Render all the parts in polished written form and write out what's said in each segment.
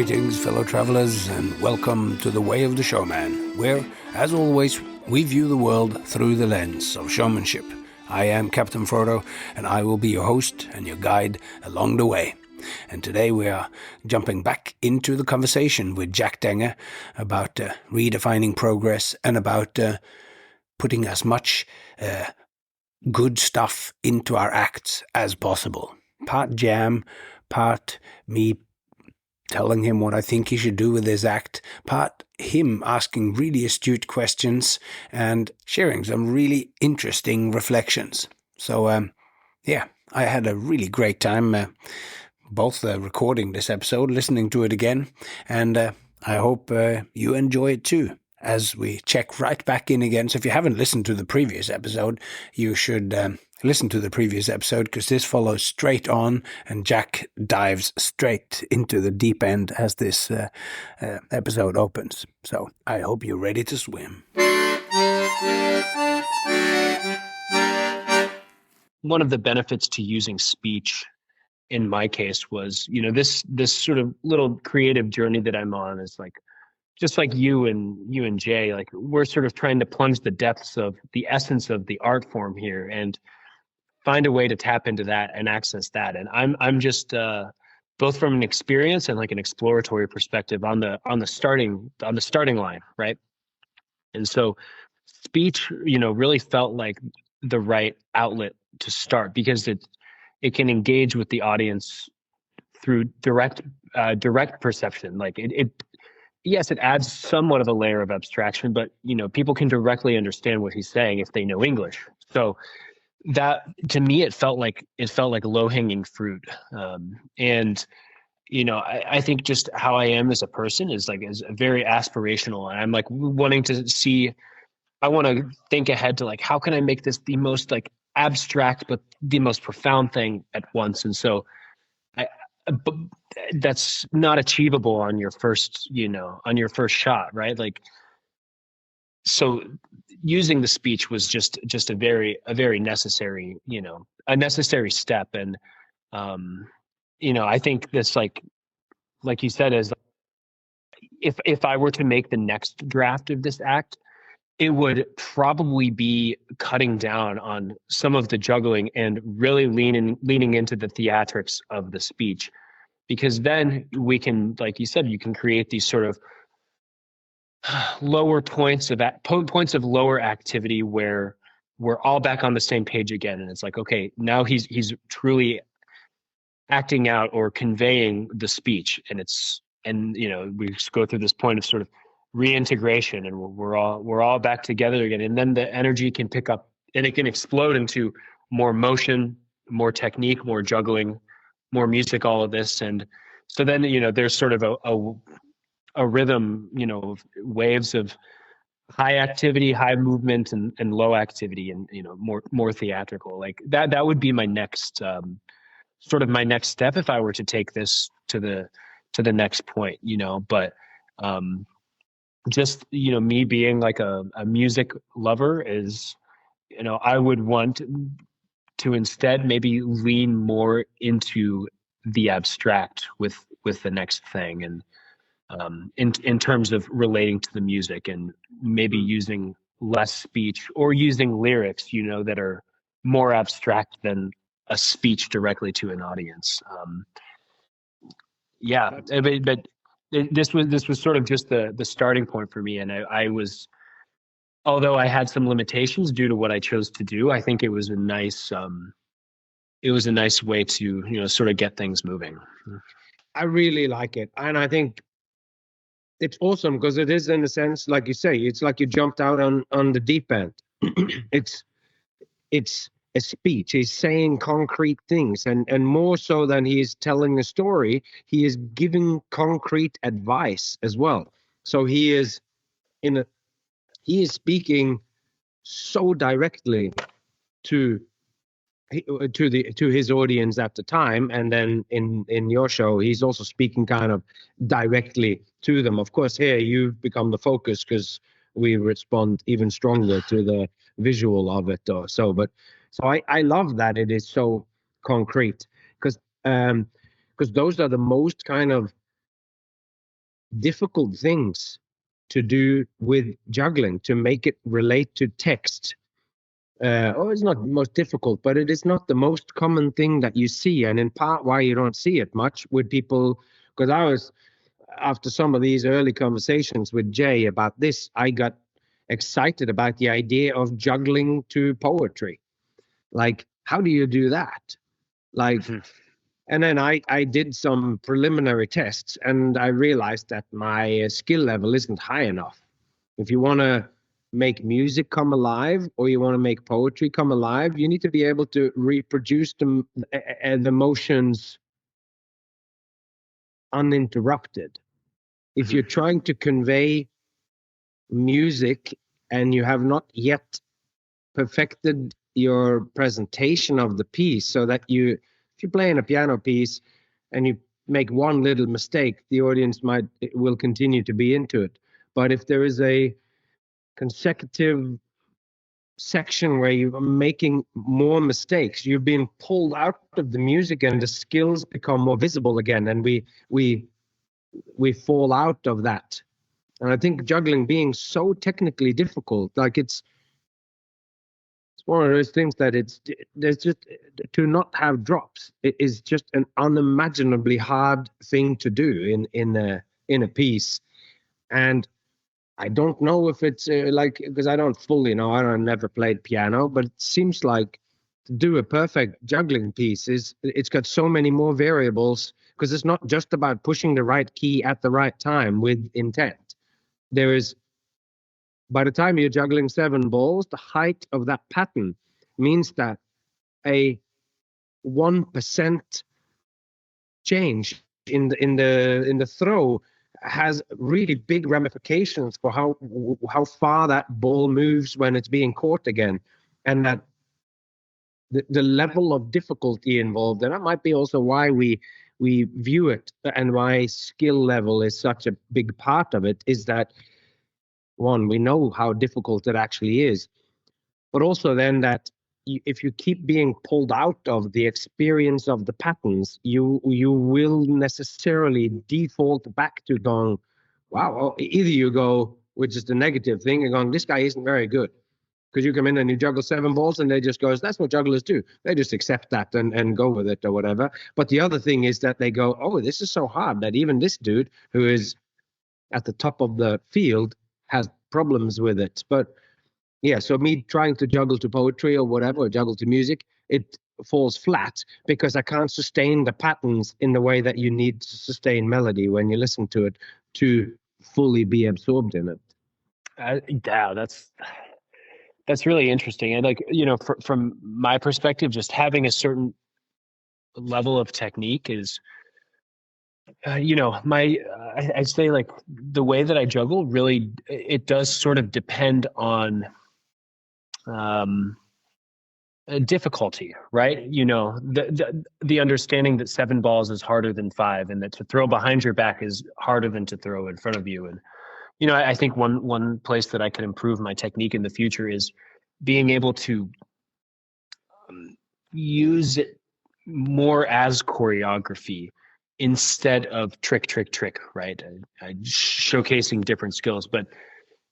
Greetings, fellow travelers, and welcome to The Way of the Showman, where, as always, we view the world through the lens of showmanship. I am Captain Frodo, and I will be your host and your guide along the way. And today we are jumping back into the conversation with Jack Denger about redefining progress and about putting as much good stuff into our acts as possible. Part jam, part me telling him what I think he should do with his act, part him asking really astute questions and sharing some really interesting reflections. So, I had a really great time both recording this episode, listening to it again, and I hope you enjoy it too, as we check right back in again. So if you haven't listened to the previous episode, you should listen to the previous episode, because this follows straight on and Jack dives straight into the deep end as this episode opens. So I hope you're ready to swim. One of the benefits to using speech in my case was, this sort of little creative journey that I'm on is like, just like you and Jay, like we're sort of trying to plunge the depths of the essence of the art form here and find a way to tap into that and access that. And I'm just both from an experience and like an exploratory perspective on the starting line, right? And so speech, really felt like the right outlet to start, because it can engage with the audience through direct perception. Like yes, it adds somewhat of a layer of abstraction, but people can directly understand what he's saying if they know English. So that, to me, it felt like low-hanging fruit. And I think just how I am as a person is very aspirational, and I'm like wanting to see. I want to think ahead to like, how can I make this the most like abstract but the most profound thing at once? And so but that's not achievable on your first shot, right? Like, so using the speech was just a very necessary, a necessary step. And I think this, like you said, is if I were to make the next draft of this act, it would probably be cutting down on some of the juggling and really leaning into the theatrics of the speech, because then we can, like you said, you can create these sort of lower points of lower activity where we're all back on the same page again, and it's like, okay, now he's truly acting out or conveying the speech, and we just go through this point of sort of reintegration, and we're all back together again, and then the energy can pick up and it can explode into more motion, more technique, more juggling, more music, all of this. And so then there's sort of a rhythm, waves of high activity, high movement, and low activity, and more theatrical. Like that would be my next sort of my next step if I were to take this to the next point, but just me being like a music lover is, I would want to instead maybe lean more into the abstract with the next thing, and in terms of relating to the music, and maybe using less speech or using lyrics that are more abstract than a speech directly to an audience. But this was sort of just the starting point for me, and I was, although I had some limitations due to what I chose to do, I think it was a nice way to sort of get things moving. I really like it, and I think it's awesome because it is, in a sense, like you say, it's like you jumped out on the deep end. It's a speech. He's saying concrete things, and more so than he is telling a story, he is giving concrete advice as well. So he is speaking so directly to his audience at the time, and then in your show he's also speaking kind of directly to them. Of course, here you've become the focus because we respond even stronger to the visual of it, or so. But I love that it is so concrete, because those are the most kind of difficult things to do with juggling to make it relate to text. It's not the most difficult, but it is not the most common thing that you see, and in part why you don't see it much with people. Because I was, after some of these early conversations with Jay about this, I got excited about the idea of juggling to poetry. Like, how do you do that? Like, and then I did some preliminary tests, and I realized that my skill level isn't high enough. If you want to make music come alive, or you want to make poetry come alive, you need to be able to reproduce the motions uninterrupted. If you're trying to convey music and you have not yet perfected your presentation of the piece, so that if you're playing a piano piece and you make one little mistake, the audience will continue to be into it. But if there is a consecutive section where you're making more mistakes, you're being pulled out of the music, and the skills become more visible again, and we fall out of that. And I think juggling being so technically difficult, like it's one of those things that there's just, to not have drops, it is just an unimaginably hard thing to do in a piece. And I don't know if it's like, because I don't fully know, never played piano, but it seems like to do a perfect juggling piece it's got so many more variables, because it's not just about pushing the right key at the right time with intent. There is, by the time you're juggling 7 balls, the height of that pattern means that a 1% change in the throw has really big ramifications for how far that ball moves when it's being caught again, and that the level of difficulty involved, and that might be also why we view it, and why skill level is such a big part of it, is that one, we know how difficult it actually is, but also then that if you keep being pulled out of the experience of the patterns, you will necessarily default back to going, wow, either you go, which is the negative thing, and going, this guy isn't very good. Because you come in and you juggle 7 balls, and they just goes, that's what jugglers do. They just accept that and go with it or whatever. But the other thing is that they go, oh, this is so hard that even this dude who is at the top of the field has problems with it. But yeah, so me trying to juggle to poetry or whatever, or juggle to music, it falls flat because I can't sustain the patterns in the way that you need to sustain melody when you listen to it to fully be absorbed in it. Yeah, that's really interesting. And like, from my perspective, just having a certain level of technique is, I'd say like the way that I juggle really, it does sort of depend on difficulty, right? The understanding that 7 balls is harder than 5, and that to throw behind your back is harder than to throw in front of you. And I think one place that I could improve my technique in the future is being able to use it more as choreography instead of trick, right? Showcasing different skills. But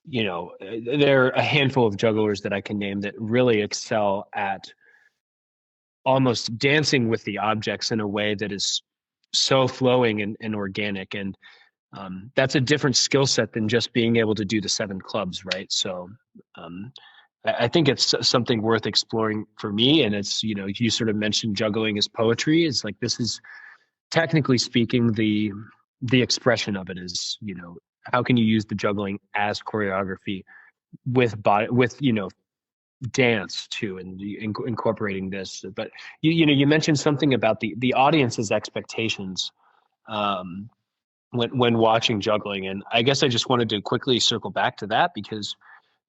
there are a handful of jugglers that I can name that really excel at almost dancing with the objects in a way that is so flowing and organic. And that's a different skill set than just being able to do the 7 clubs, right? So I think it's something worth exploring for me. And it's, you sort of mentioned juggling as poetry. It's like, this is technically speaking, the expression of it is, how can you use the juggling as choreography with body, with, dance too, and incorporating this. But you mentioned something about the audience's expectations when watching juggling, and I guess I just wanted to quickly circle back to that, because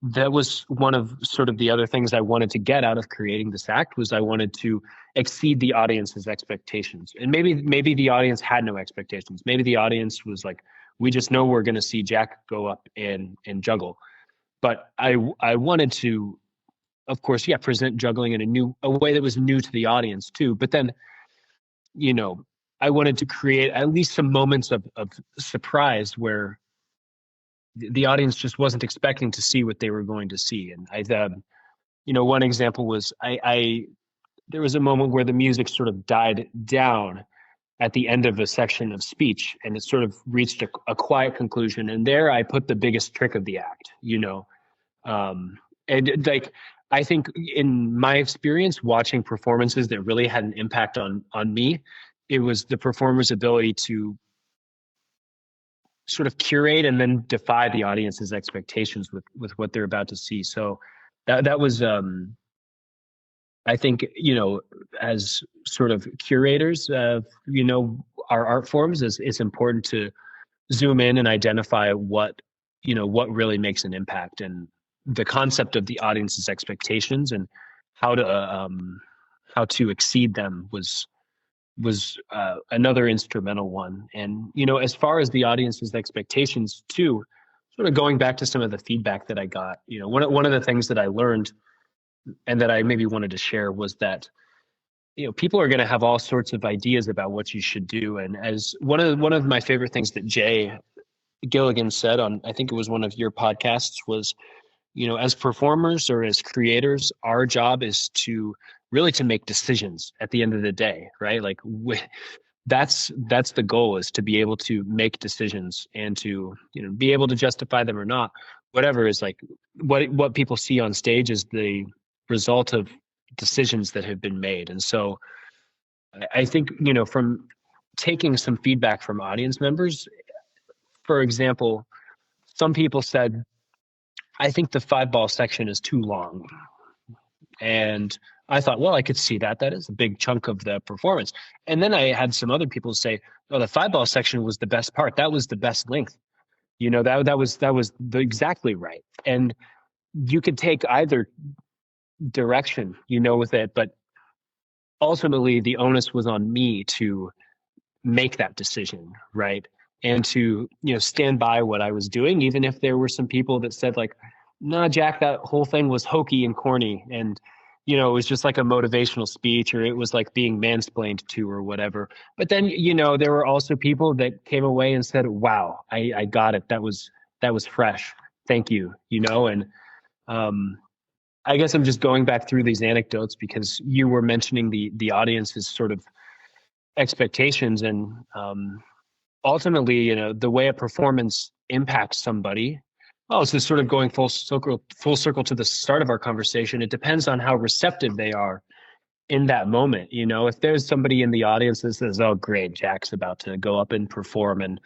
that was one of sort of the other things I wanted to get out of creating this act, was I wanted to exceed the audience's expectations. And maybe the audience had no expectations. Maybe the audience was like, we just know we're going to see Jack go up and juggle. But I wanted to, of course, present juggling in a way that was new to the audience too. But then, I wanted to create at least some moments of surprise where the audience just wasn't expecting to see what they were going to see. And one example was there was a moment where the music sort of died down at the end of a section of speech, and it sort of reached a quiet conclusion. And there I put the biggest trick of the act, and like, I think in my experience watching performances that really had an impact on me, it was the performer's ability to sort of curate and then defy the audience's expectations with what they're about to see. So that was, I think, as sort of curators of, our art forms, it's important to zoom in and identify what really makes an impact, and the concept of the audience's expectations and how to exceed them was another instrumental one. And, as far as the audience's expectations too, sort of going back to some of the feedback that I got, one of the things that I learned and that I maybe wanted to share was that, people are going to have all sorts of ideas about what you should do. And as one of my favorite things that Jay Gilligan said on, I think it was one of your podcasts, was, as performers or as creators, our job is to make decisions at the end of the day, right? Like that's the goal, is to be able to make decisions and to, be able to justify them or not. Whatever is like what people see on stage is the result of decisions that have been made. And so I think, from taking some feedback from audience members, for example, some people said, I think the 5-ball section is too long. And I thought, well, I could see that. That is a big chunk of the performance. And then I had some other people say, oh, the 5-ball section was the best part. That was the best length. That was exactly right. And you could take either direction, with it, but ultimately the onus was on me to make that decision, right? And to, stand by what I was doing, even if there were some people that said like, nah, Jack, that whole thing was hokey and corny. And, it was just like a motivational speech, or it was like being mansplained to or whatever. But then, there were also people that came away and said, wow, I got it. That was fresh. Thank you. And I guess I'm just going back through these anecdotes because you were mentioning the audience's sort of expectations, and ultimately, the way a performance impacts somebody. Oh, so sort of going full circle to the start of our conversation. It depends on how receptive they are in that moment. If there's somebody in the audience that says, oh, great, Jack's about to go up and perform, and,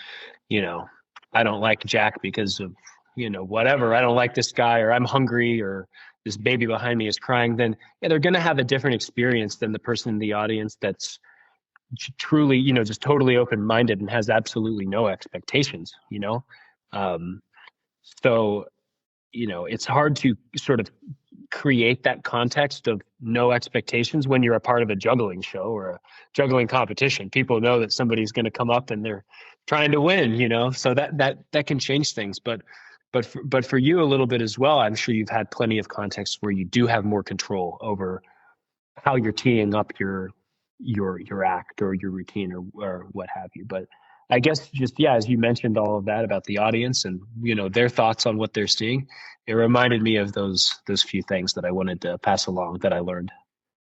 I don't like Jack because of, whatever, I don't like this guy, or I'm hungry, or this baby behind me is crying, then yeah, they're going to have a different experience than the person in the audience that's truly, just totally open-minded and has absolutely no expectations, So, it's hard to sort of create that context of no expectations when you're a part of a juggling show or a juggling competition. People know that somebody's going to come up and they're trying to win, so that can change things. But for you a little bit as well, I'm sure you've had plenty of contexts where you do have more control over how you're teeing up your act or your routine or what have you. But I guess just, yeah, as you mentioned all of that about the audience and, their thoughts on what they're seeing, it reminded me of those few things that I wanted to pass along that I learned.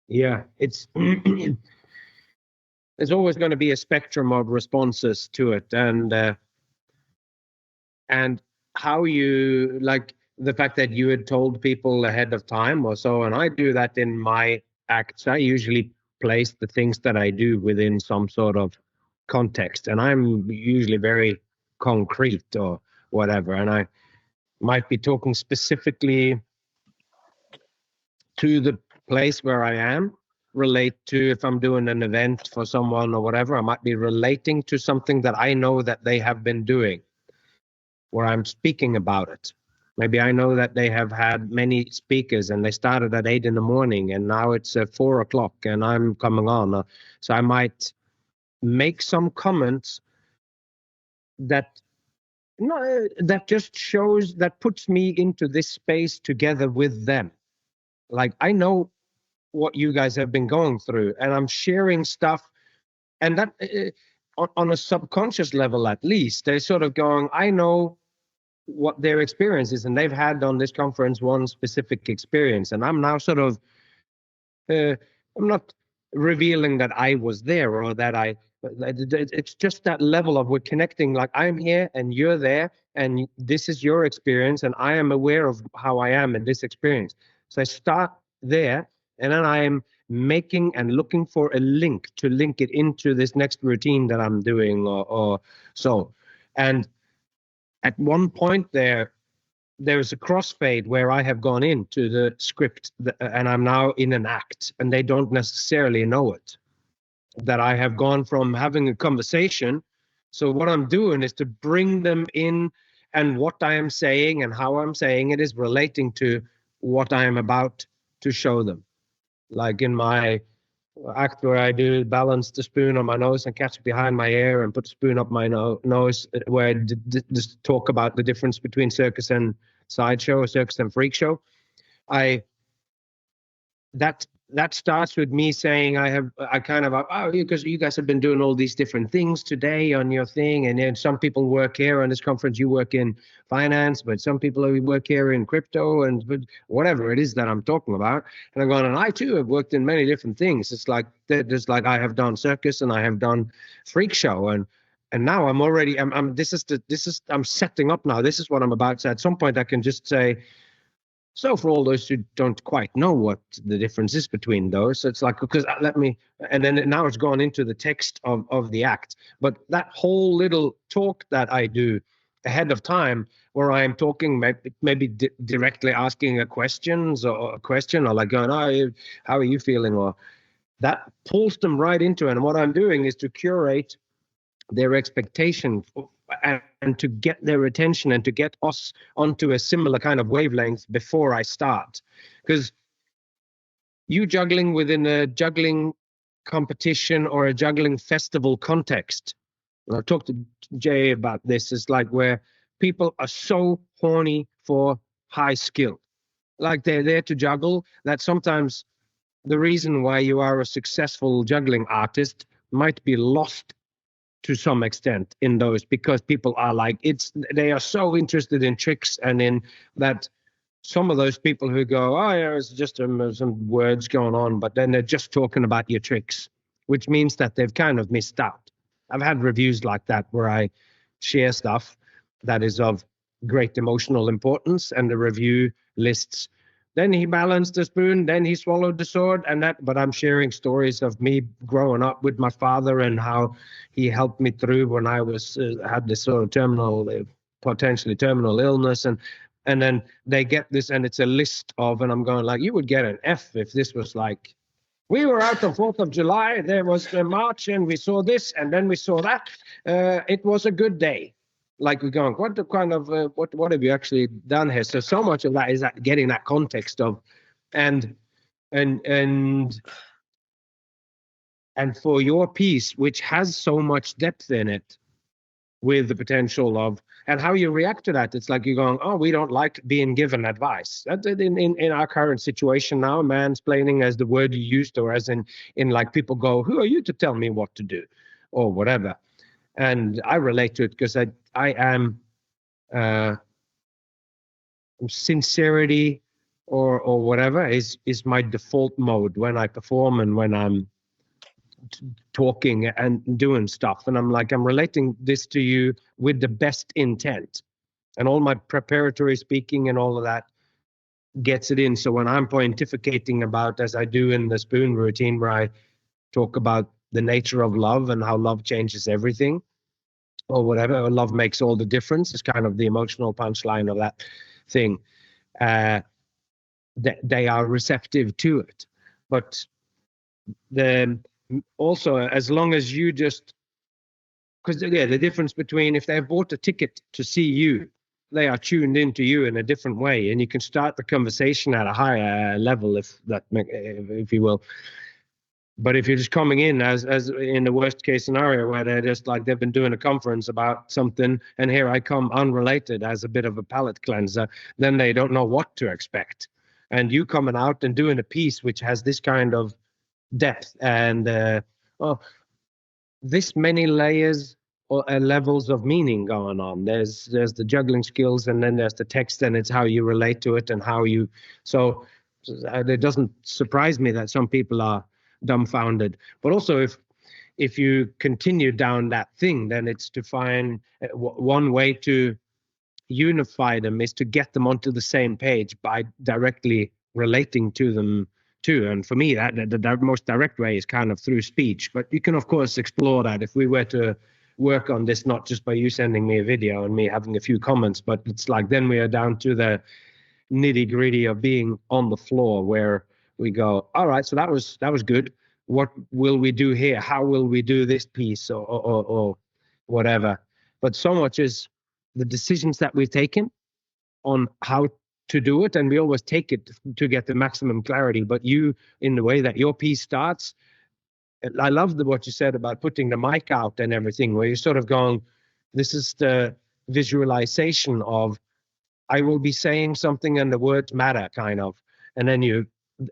Yeah, it's there's always going to be a spectrum of responses to it, and how you, like the fact that you had told people ahead of time or so, and I do that in my acts. I usually place the things that I do within some sort of context, and I'm usually very concrete or whatever, and I might be talking specifically to the place where I am, relate to, if I'm doing an event for someone or whatever, I might be relating to something that I know that they have been doing, where I'm speaking about it. Maybe I know that they have had many speakers and they started at 8 a.m. and now it's 4 o'clock and I'm coming on. So I might make some comments that just shows, that puts me into this space together with them. Like, I know what you guys have been going through, and I'm sharing stuff and that on a subconscious level, at least, they're sort of going, I know what their experience is, and they've had on this conference one specific experience, and I'm now sort of I'm not revealing that I was there or that it's just that level of we're connecting, like I'm here and you're there and this is your experience and I am aware of how I am in this experience. So I start there, and then I am making and looking for a link to link it into this next routine that I'm doing or so. And at one point there's a crossfade where I have gone into the script and I'm now in an act, and they don't necessarily know it, that I have gone from having a conversation. So what I'm doing is to bring them in, and what I am saying and how I'm saying it is relating to what I am about to show them. Like in my act where I do balance the spoon on my nose and catch it behind my ear and put the spoon up my nose, where I just talk about the difference between circus and sideshow, or circus and freak show. That starts with me saying because you guys have been doing all these different things today on your thing, and then some people work here on this conference, you work in finance, but some people work here in crypto and whatever it is that I'm talking about. And I'm going, and I too have worked in many different things. It's like there's like I have done circus and I have done freak show, and now I'm setting up now. This is what I'm about to. At some point I can just say, so for all those who don't quite know what the difference is between those, it's like, because and then now it's gone into the text of the act. But that whole little talk that I do ahead of time, where I'm talking, maybe directly asking a question, or like going, oh, how are you feeling? Or that pulls them right into it. And what I'm doing is to curate their expectation and to get their attention and to get us onto a similar kind of wavelength before I start. Because you juggling within a juggling competition or a juggling festival context, and I've talked to Jay about this, is like where people are so horny for high skill. Like they're there to juggle, that sometimes the reason why you are a successful juggling artist might be lost to some extent in those, because people are like, they are so interested in tricks, and in that some of those people who go, oh yeah, it's just some words going on, but then they're just talking about your tricks, which means that they've kind of missed out. I've had reviews like that where I share stuff that is of great emotional importance, and the review lists, then he balanced the spoon, then he swallowed the sword, but I'm sharing stories of me growing up with my father and how he helped me through when I had this sort of potentially terminal illness, and then they get this, and it's a list of, and I'm going like, you would get an F if this was like, we were out on 4th of July, there was a march, and we saw this, and then we saw that. It was a good day. Like we're going, what kind of what have you actually done here? So much of that is that getting that context of, and for your piece, which has so much depth in it, with the potential of, and how you react to that. It's like you're going, oh, we don't like being given advice. That in our current situation now, mansplaining as the word you used, or as in like people go, who are you to tell me what to do, or whatever. And I relate to it because I am sincerity or whatever is my default mode when I perform and when I'm talking and doing stuff. And I'm like, I'm relating this to you with the best intent, and all my preparatory speaking and all of that gets it in. So when I'm pontificating about, as I do in the spoon routine, where I talk about the nature of love and how love changes everything, or whatever, or love makes all the difference, is kind of the emotional punchline of that thing. They are receptive to it. But also, as long as you just, because the difference between, if they've bought a ticket to see you, they are tuned into you in a different way, and you can start the conversation at a higher level, if you will. But if you're just coming in as in the worst case scenario, where they're just like, they've been doing a conference about something, and here I come unrelated as a bit of a palate cleanser, then they don't know what to expect. And you coming out and doing a piece which has this kind of depth and this many layers or levels of meaning going on. There's the juggling skills, and then there's the text, and it's how you relate to it and how you. So it doesn't surprise me that some people are dumbfounded. But also, if you continue down that thing, then it's to find one way to unify them is to get them onto the same page by directly relating to them too. And for me, that the most direct way is kind of through speech. But you can, of course, explore that if we were to work on this, not just by you sending me a video and me having a few comments, but it's like then we are down to the nitty gritty of being on the floor where we go, all right, so that was good. What will we do here? How will we do this piece or whatever? But so much is the decisions that we've taken on how to do it, and we always take it to get the maximum clarity. But you, in the way that your piece starts, I love what you said about putting the mic out and everything, where you're sort of going, this is the visualization of I will be saying something and the words matter, kind of, and then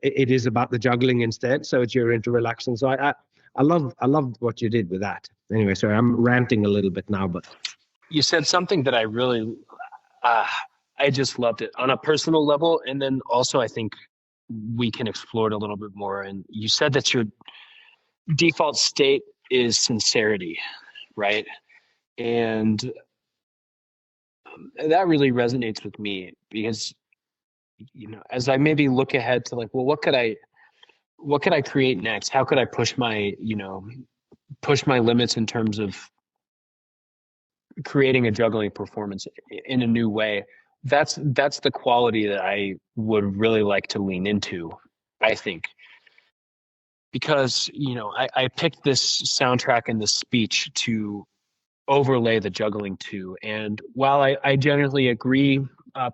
it is about the juggling instead. So it's you're into relaxing. So I love what you did with that. Anyway, sorry, I'm ranting a little bit now, but you said something that I really, I just loved it on a personal level. And then also I think we can explore it a little bit more. And you said that your default state is sincerity, right? And that really resonates with me because, you know, as I maybe look ahead to like, well, what could I create next? How could I push my limits in terms of creating a juggling performance in a new way? That's the quality that I would really like to lean into, I think, because, you know, I picked this soundtrack and this speech to overlay the juggling to. And while I generally agree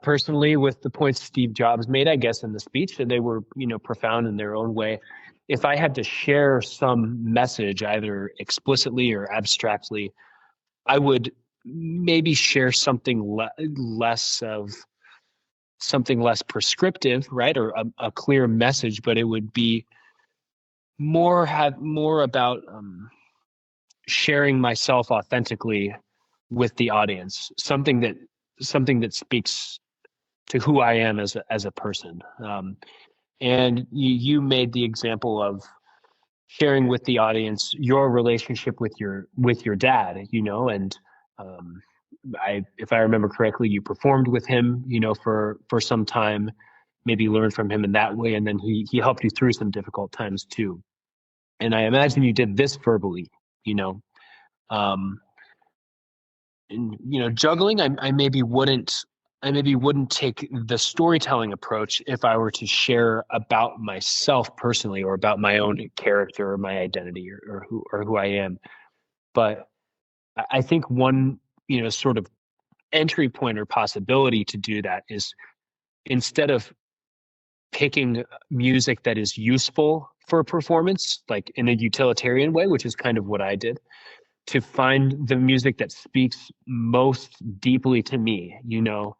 personally with the points Steve Jobs made, I guess, in the speech, that they were, you know, profound in their own way. If I had to share some message, either explicitly or abstractly, I would maybe share something less prescriptive, right? Or a clear message, but it would be more about sharing myself authentically with the audience, something that speaks to who I am as a person. And you made the example of sharing with the audience your relationship with your dad, you know, and if I remember correctly, you performed with him, you know, for some time, maybe learned from him in that way, and then he helped you through some difficult times too. And I imagine you did this verbally, you know. And, you know, juggling, I maybe wouldn't take the storytelling approach if I were to share about myself personally, or about my own character or my identity, or who I am. But I think one, you know, sort of entry point or possibility to do that is, instead of picking music that is useful for a performance, like in a utilitarian way, which is kind of what I did, to find the music that speaks most deeply to me. You know,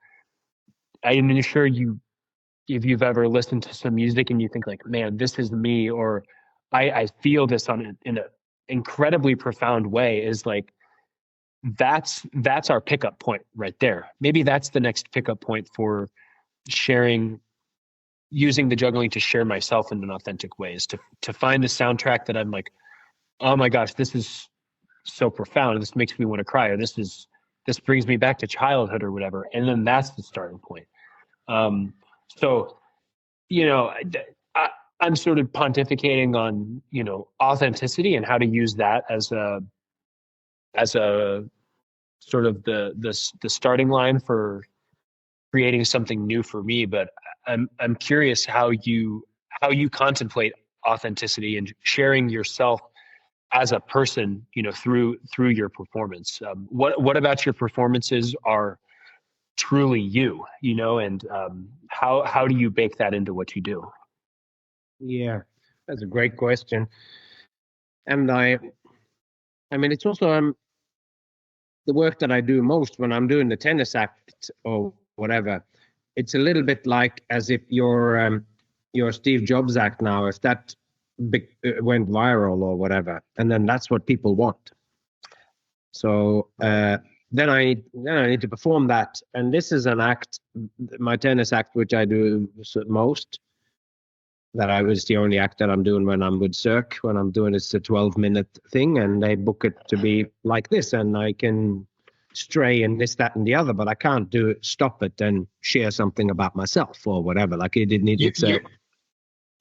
I'm sure if you've ever listened to some music and you think like, man, this is me, or I feel this in an incredibly profound way, is like, that's our pickup point right there. Maybe that's the next pickup point for using the juggling to share myself in an authentic way, is to find the soundtrack that I'm like, oh my gosh, this is so profound. This makes me want to cry, or this brings me back to childhood or whatever. And then that's the starting point. So, you know, I'm sort of pontificating on, you know, authenticity and how to use that as a sort of the starting line for creating something new for me. But I'm curious how you contemplate authenticity and sharing yourself as a person, you know, through your performance. What about your performances are truly you, you know, and how do you bake that into what you do? yeah, that's a great question. And I mean, it's also the work that I do most when I'm doing the tennis act or whatever. It's a little bit like as if you're Steve Jobs act now. If that went viral or whatever, and then that's what people want. So then I need to perform that, and this is an act, my tennis act, which I do most. That was the only act that I'm doing when I'm with Cirque. When I'm doing it's a 12-minute thing, and they book it to be like this, and I can stray and this, that, and the other, but I can't stop it and share something about myself or whatever. Like it didn't need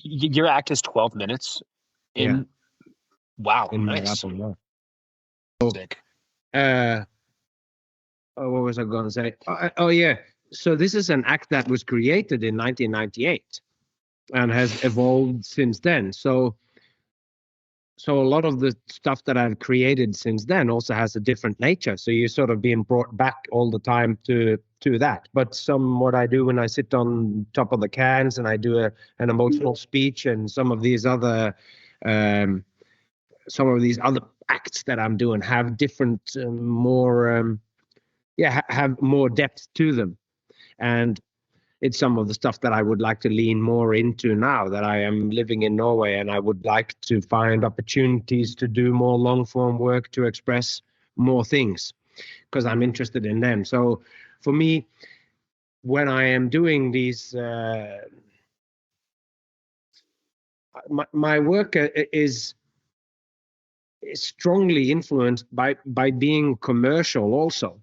your act is 12 minutes. Wow, in nice. My what was I going to say? Oh yeah. So this is an act that was created in 1998 and has evolved since then. So a lot of the stuff that I've created since then also has a different nature. So you're sort of being brought back all the time to that. But what I do when I sit on top of the cans and I do an emotional speech, and some of these other acts that I'm doing have different, have more depth to them. And it's some of the stuff that I would like to lean more into now that I am living in Norway, and I would like to find opportunities to do more long form work to express more things because I'm interested in them. So for me, when I am doing these, my work is strongly influenced by being commercial also.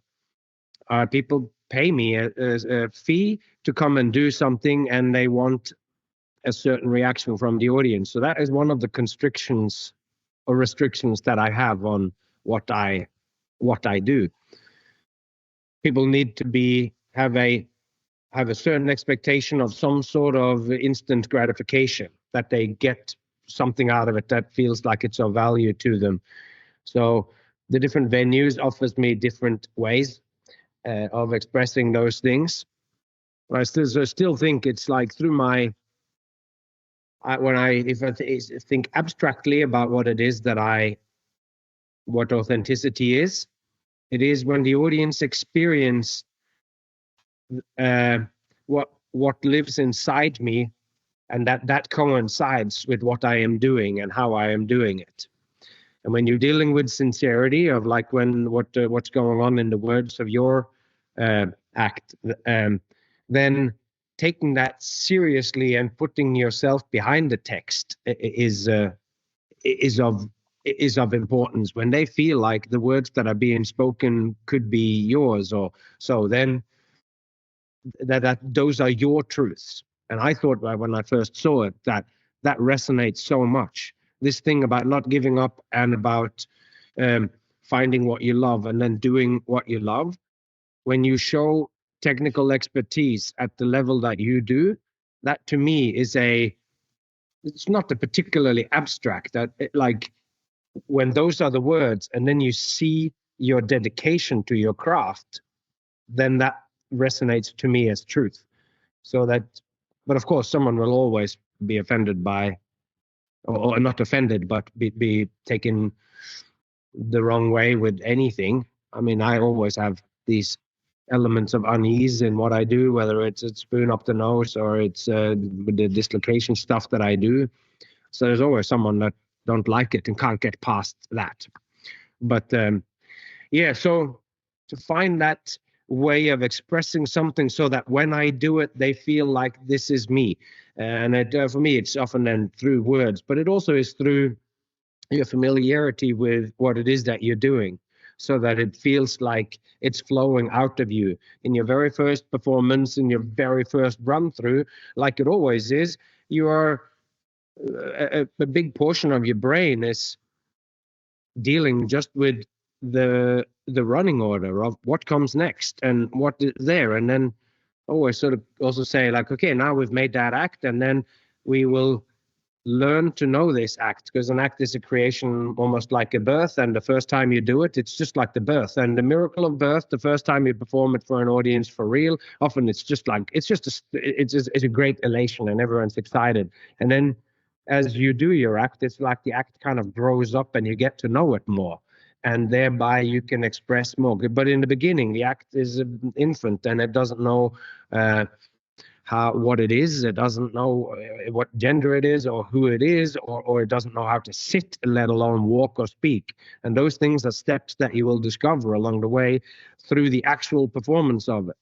People pay me a fee to come and do something, and they want a certain reaction from the audience. So that is one of the constrictions or restrictions that I have on what I do. People need to have a certain expectation of some sort of instant gratification, that they get something out of it that feels like it's of value to them. So the different venues offers me different ways of expressing those things. But I still think it's like through my if I think abstractly about what it is what authenticity is, it is when the audience experience what lives inside me, and that coincides with what I am doing and how I am doing it. And when you're dealing with sincerity of like what's going on in the words of your act, then taking that seriously and putting yourself behind the text is of importance. When they feel like the words that are being spoken could be yours, or so, then that those are your truths. And I thought when I first saw it that resonates so much. This thing about not giving up and about finding what you love and then doing what you love. When you show technical expertise at the level that you do, that to me is it's not a particularly abstract, like when those are the words and then you see your dedication to your craft, then that resonates to me as truth. But of course someone will always be offended by, or not offended, but be taken the wrong way with anything. I mean, I always have these elements of unease in what I do, whether it's a spoon up the nose or it's the dislocation stuff that I do. So there's always someone that don't like it and can't get past that. But so to find that way of expressing something so that when I do it, they feel like this is me. And for me, it's often then through words, but it also is through your familiarity with what it is that you're doing, so that it feels like it's flowing out of you. In your very first performance, in your very first run through, like it always is, you are a big portion of your brain is dealing just with the running order of what comes next and what is there, and then always sort of also say like, okay, now we've made that act, and then we will learn to know this act, because an act is a creation almost like a birth, and the first time you do it, it's just like the birth and the miracle of birth. The first time you perform it for an audience for real, often it's a great elation and everyone's excited. And then as you do your act, it's like the act kind of grows up and you get to know it more, and thereby you can express more. But in the beginning, the act is an infant and it doesn't know what it is. It doesn't know what gender it is or who it is, or it doesn't know how to sit, let alone walk or speak. And those things are steps that you will discover along the way through the actual performance of it.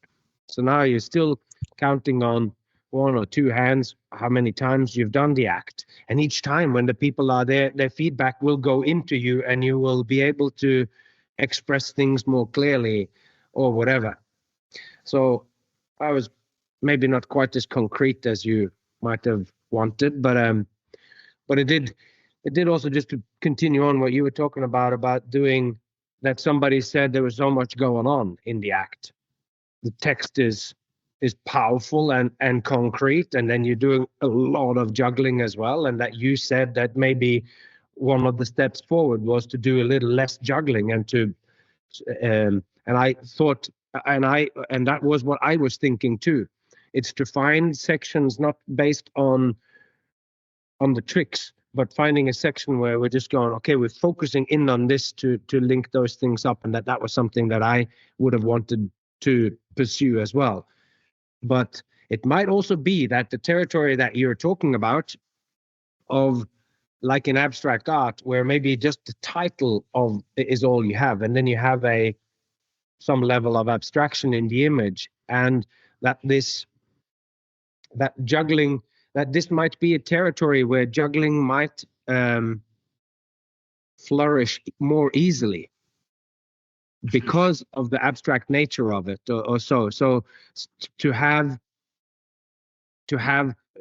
So now you're still counting on one or two hands how many times you've done the act. And each time when the people are there, their feedback will go into you, and you will be able to express things more clearly or whatever. So I was maybe not quite as concrete as you might have wanted, but it did also, just to continue on what you were talking about doing that. Somebody said there was so much going on in the act. The text is powerful and concrete, and then you're doing a lot of juggling as well. And that you said that maybe one of the steps forward was to do a little less juggling and to and I thought, and that was what I was thinking too. It's to find sections not based on the tricks, but finding a section where we're just going, okay, we're focusing in on this to link those things up. And that was something that I would have wanted to pursue as well. But it might also be that the territory that you're talking about, of like in abstract art, where maybe just the title of is all you have, and then you have some level of abstraction in the image, and that juggling, that this might be a territory where juggling might flourish more easily because of the abstract nature of it, or so to have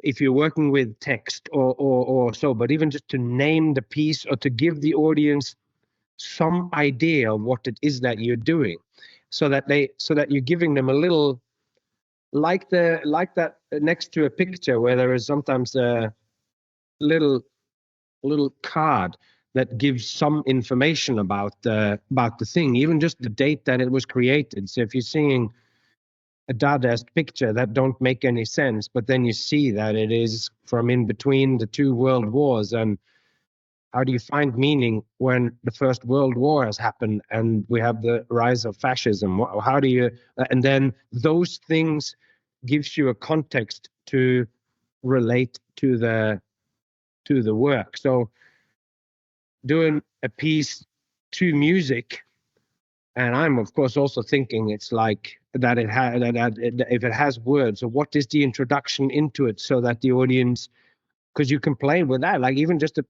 if you're working with text or so, but even just to name the piece or to give the audience some idea of what it is that you're doing, so that you're giving them a little, like that next to a picture where there is sometimes a little card that gives some information about the thing, even just the date that it was created. So if you're seeing a Dadaist picture that don't make any sense, but then you see that it is from in between the two world wars, and how do you find meaning when the First World War has happened and we have the rise of fascism? How do you, and then those things gives you a context to relate to the work. So doing a piece to music, and I'm of course also thinking it's like that it has that if it has words, or what is the introduction into it, so that the audience, because you can play with that, like even just a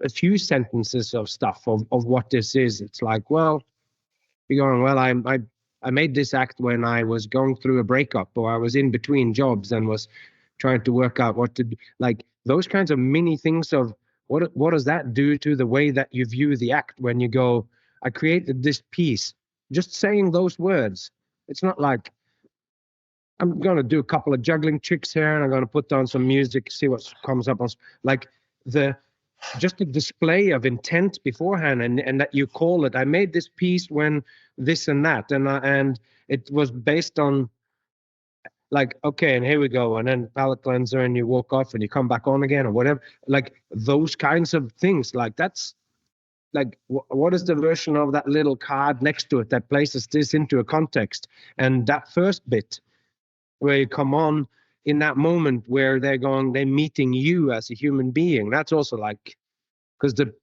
few sentences of stuff of what this is. It's like, well, you're going, well, I made this act when I was going through a breakup, or I was in between jobs and was trying to work out what to do. Like those kinds of mini things of what does that do to the way that you view the act when you go, I created this piece. Just saying those words. It's not like I'm going to do a couple of juggling tricks here and I'm going to put down some music, see what comes up. Like just the display of intent beforehand, and that you call it, I made this piece when this and that, and it was based on, like, okay, and here we go, and then palate cleanser, and you walk off and you come back on again or whatever, like those kinds of things. Like that's like what is the version of that little card next to it that places this into a context? And that first bit where you come on in that moment where they're meeting you as a human being, that's also like, because the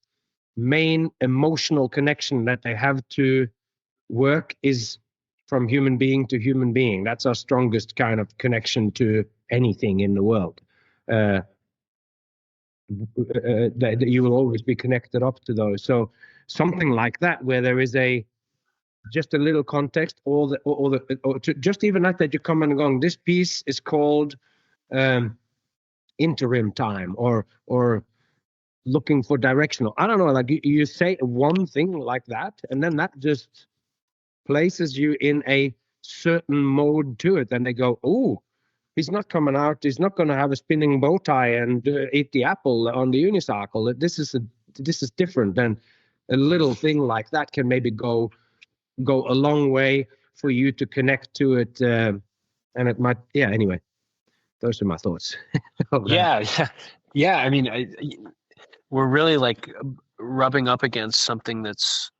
main emotional connection that they have to work is from human being to human being. That's our strongest kind of connection to anything in the world. That you will always be connected up to those. So something like that, where there is just a little context, or just even that you come and go, this piece is called interim time, or looking for directional. I don't know, like you say one thing like that, and then that just places you in a certain mode to it. And they go, oh, he's not coming out. He's not going to have a spinning bow tie and eat the apple on the unicycle. This is different. And a little thing like that can maybe go a long way for you to connect to it. And it might, yeah. Anyway, those are my thoughts. Yeah. I mean, we're really like rubbing up against something that's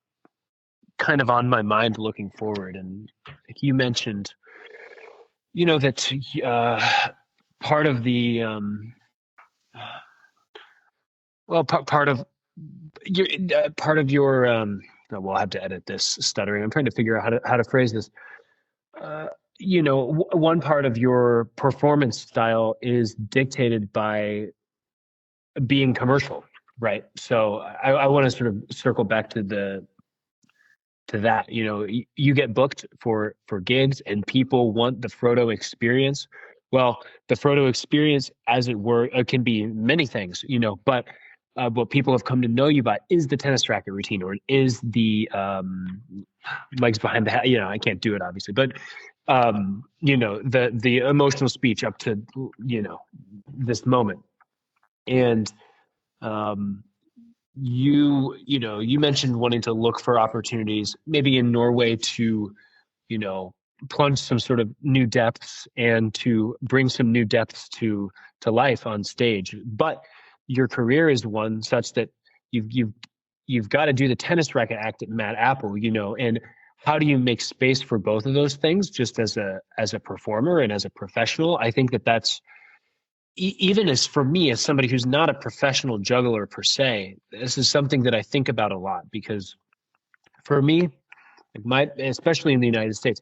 kind of on my mind looking forward. And like you mentioned, that part of the part of your well, I'll have to edit this stuttering. I'm trying to figure out how to phrase this. One part of your performance style is dictated by being commercial, right? So I want to sort of circle back to that. You get booked for gigs, and people want the Frodo experience. Well, the Frodo experience, as it were, can be many things, but what people have come to know you by is the tennis racket routine, or is the legs behind the hat. I can't do it obviously, but the emotional speech up to this moment. And you mentioned wanting to look for opportunities, maybe in Norway, to plunge some sort of new depths and to bring some new depths to life on stage. But your career is one such that you've got to do the tennis racket act at Mad Apple, and how do you make space for both of those things, just as a performer and as a professional? I think that's even as, for me, as somebody who's not a professional juggler per se, this is something that I think about a lot, because for me, especially in the United States,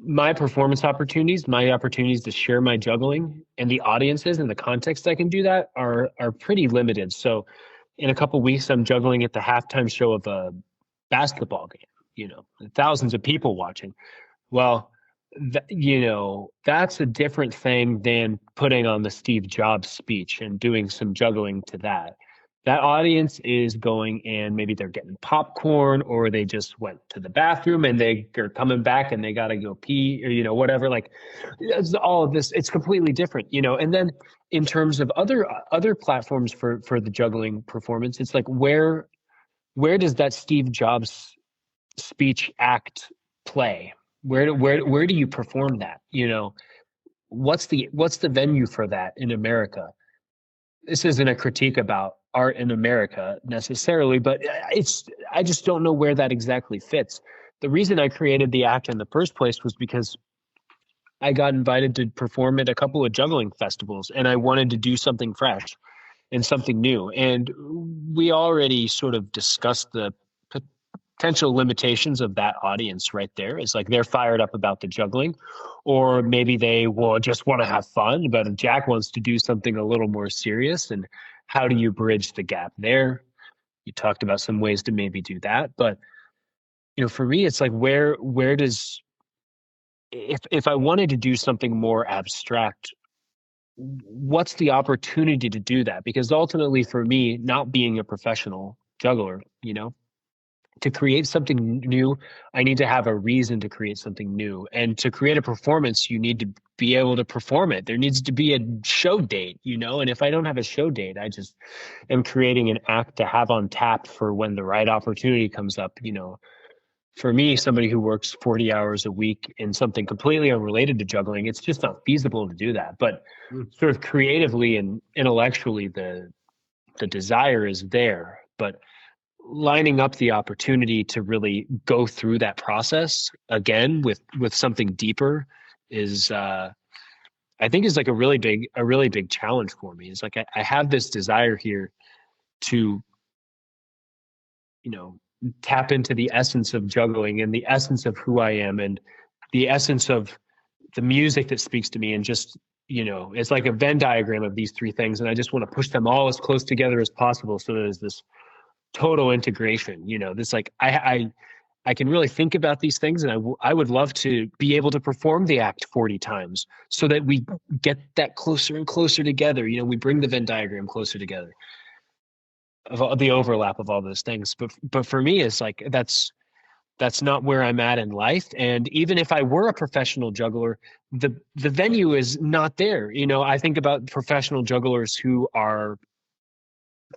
my performance opportunities, my opportunities to share my juggling, and the audiences and the context I can do that are pretty limited. So in a couple of weeks, I'm juggling at the halftime show of a basketball game, thousands of people watching. Well, that's a different thing than putting on the Steve Jobs speech and doing some juggling to that. That audience is going, and maybe they're getting popcorn, or they just went to the bathroom and they're coming back and they got to go pee, or, whatever. Like, all of this, it's completely different, And then in terms of other platforms for the juggling performance, it's like, where does that Steve Jobs speech act play? Where do you perform that? What's the venue for that in America? This isn't a critique about art in America necessarily, but I just don't know where that exactly fits. The reason I created the act in the first place was because I got invited to perform at a couple of juggling festivals, and I wanted to do something fresh and something new. And we already sort of discussed the potential limitations of that audience right there. It's like they're fired up about the juggling, or maybe they will just want to have fun, but Jack wants to do something a little more serious. And how do you bridge the gap there? You talked about some ways to maybe do that, but for me, it's like, where does, if I wanted to do something more abstract, what's the opportunity to do that? Because ultimately, for me, not being a professional juggler, to create something new, I need to have a reason to create something new. And to create a performance, you need to be able to perform it. There needs to be a show date, and if I don't have a show date, I just am creating an act to have on tap for when the right opportunity comes up. For me, somebody who works 40 hours a week in something completely unrelated to juggling, it's just not feasible to do that. But sort of creatively and intellectually, the desire is there. But lining up the opportunity to really go through that process again with something deeper is, I think, is like a really big challenge for me. It's like I have this desire here to, tap into the essence of juggling and the essence of who I am and the essence of the music that speaks to me, and just, it's like a Venn diagram of these three things, and I just want to push them all as close together as possible, so there's this total integration. This, like, I can really think about these things, and I would love to be able to perform the act 40 times so that we get that closer and closer together. We bring the Venn diagram closer together of all the overlap of all those things. But for me, it's like, that's not where I'm at in life. And even if I were a professional juggler, the venue is not there. I think about professional jugglers who are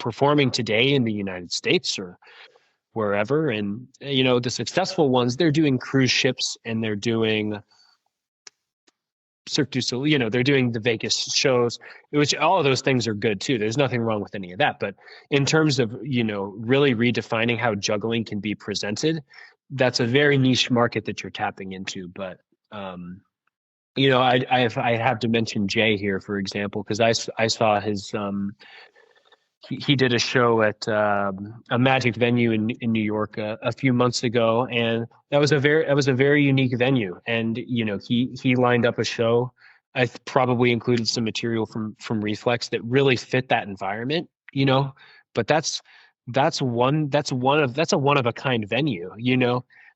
performing today in the United States or wherever, and the successful ones, they're doing cruise ships, and they're doing Cirque du Soleil, they're doing the Vegas shows, which all of those things are good too. There's nothing wrong with any of that. But in terms of, really redefining how juggling can be presented, that's a very niche market that you're tapping into. But I have to mention Jay here, for example, because I saw his he did a show at a magic venue in New York a few months ago, and that was a very unique venue. And he lined up a show. Probably included some material from Reflex that really fit that environment. But that's a one of a kind venue.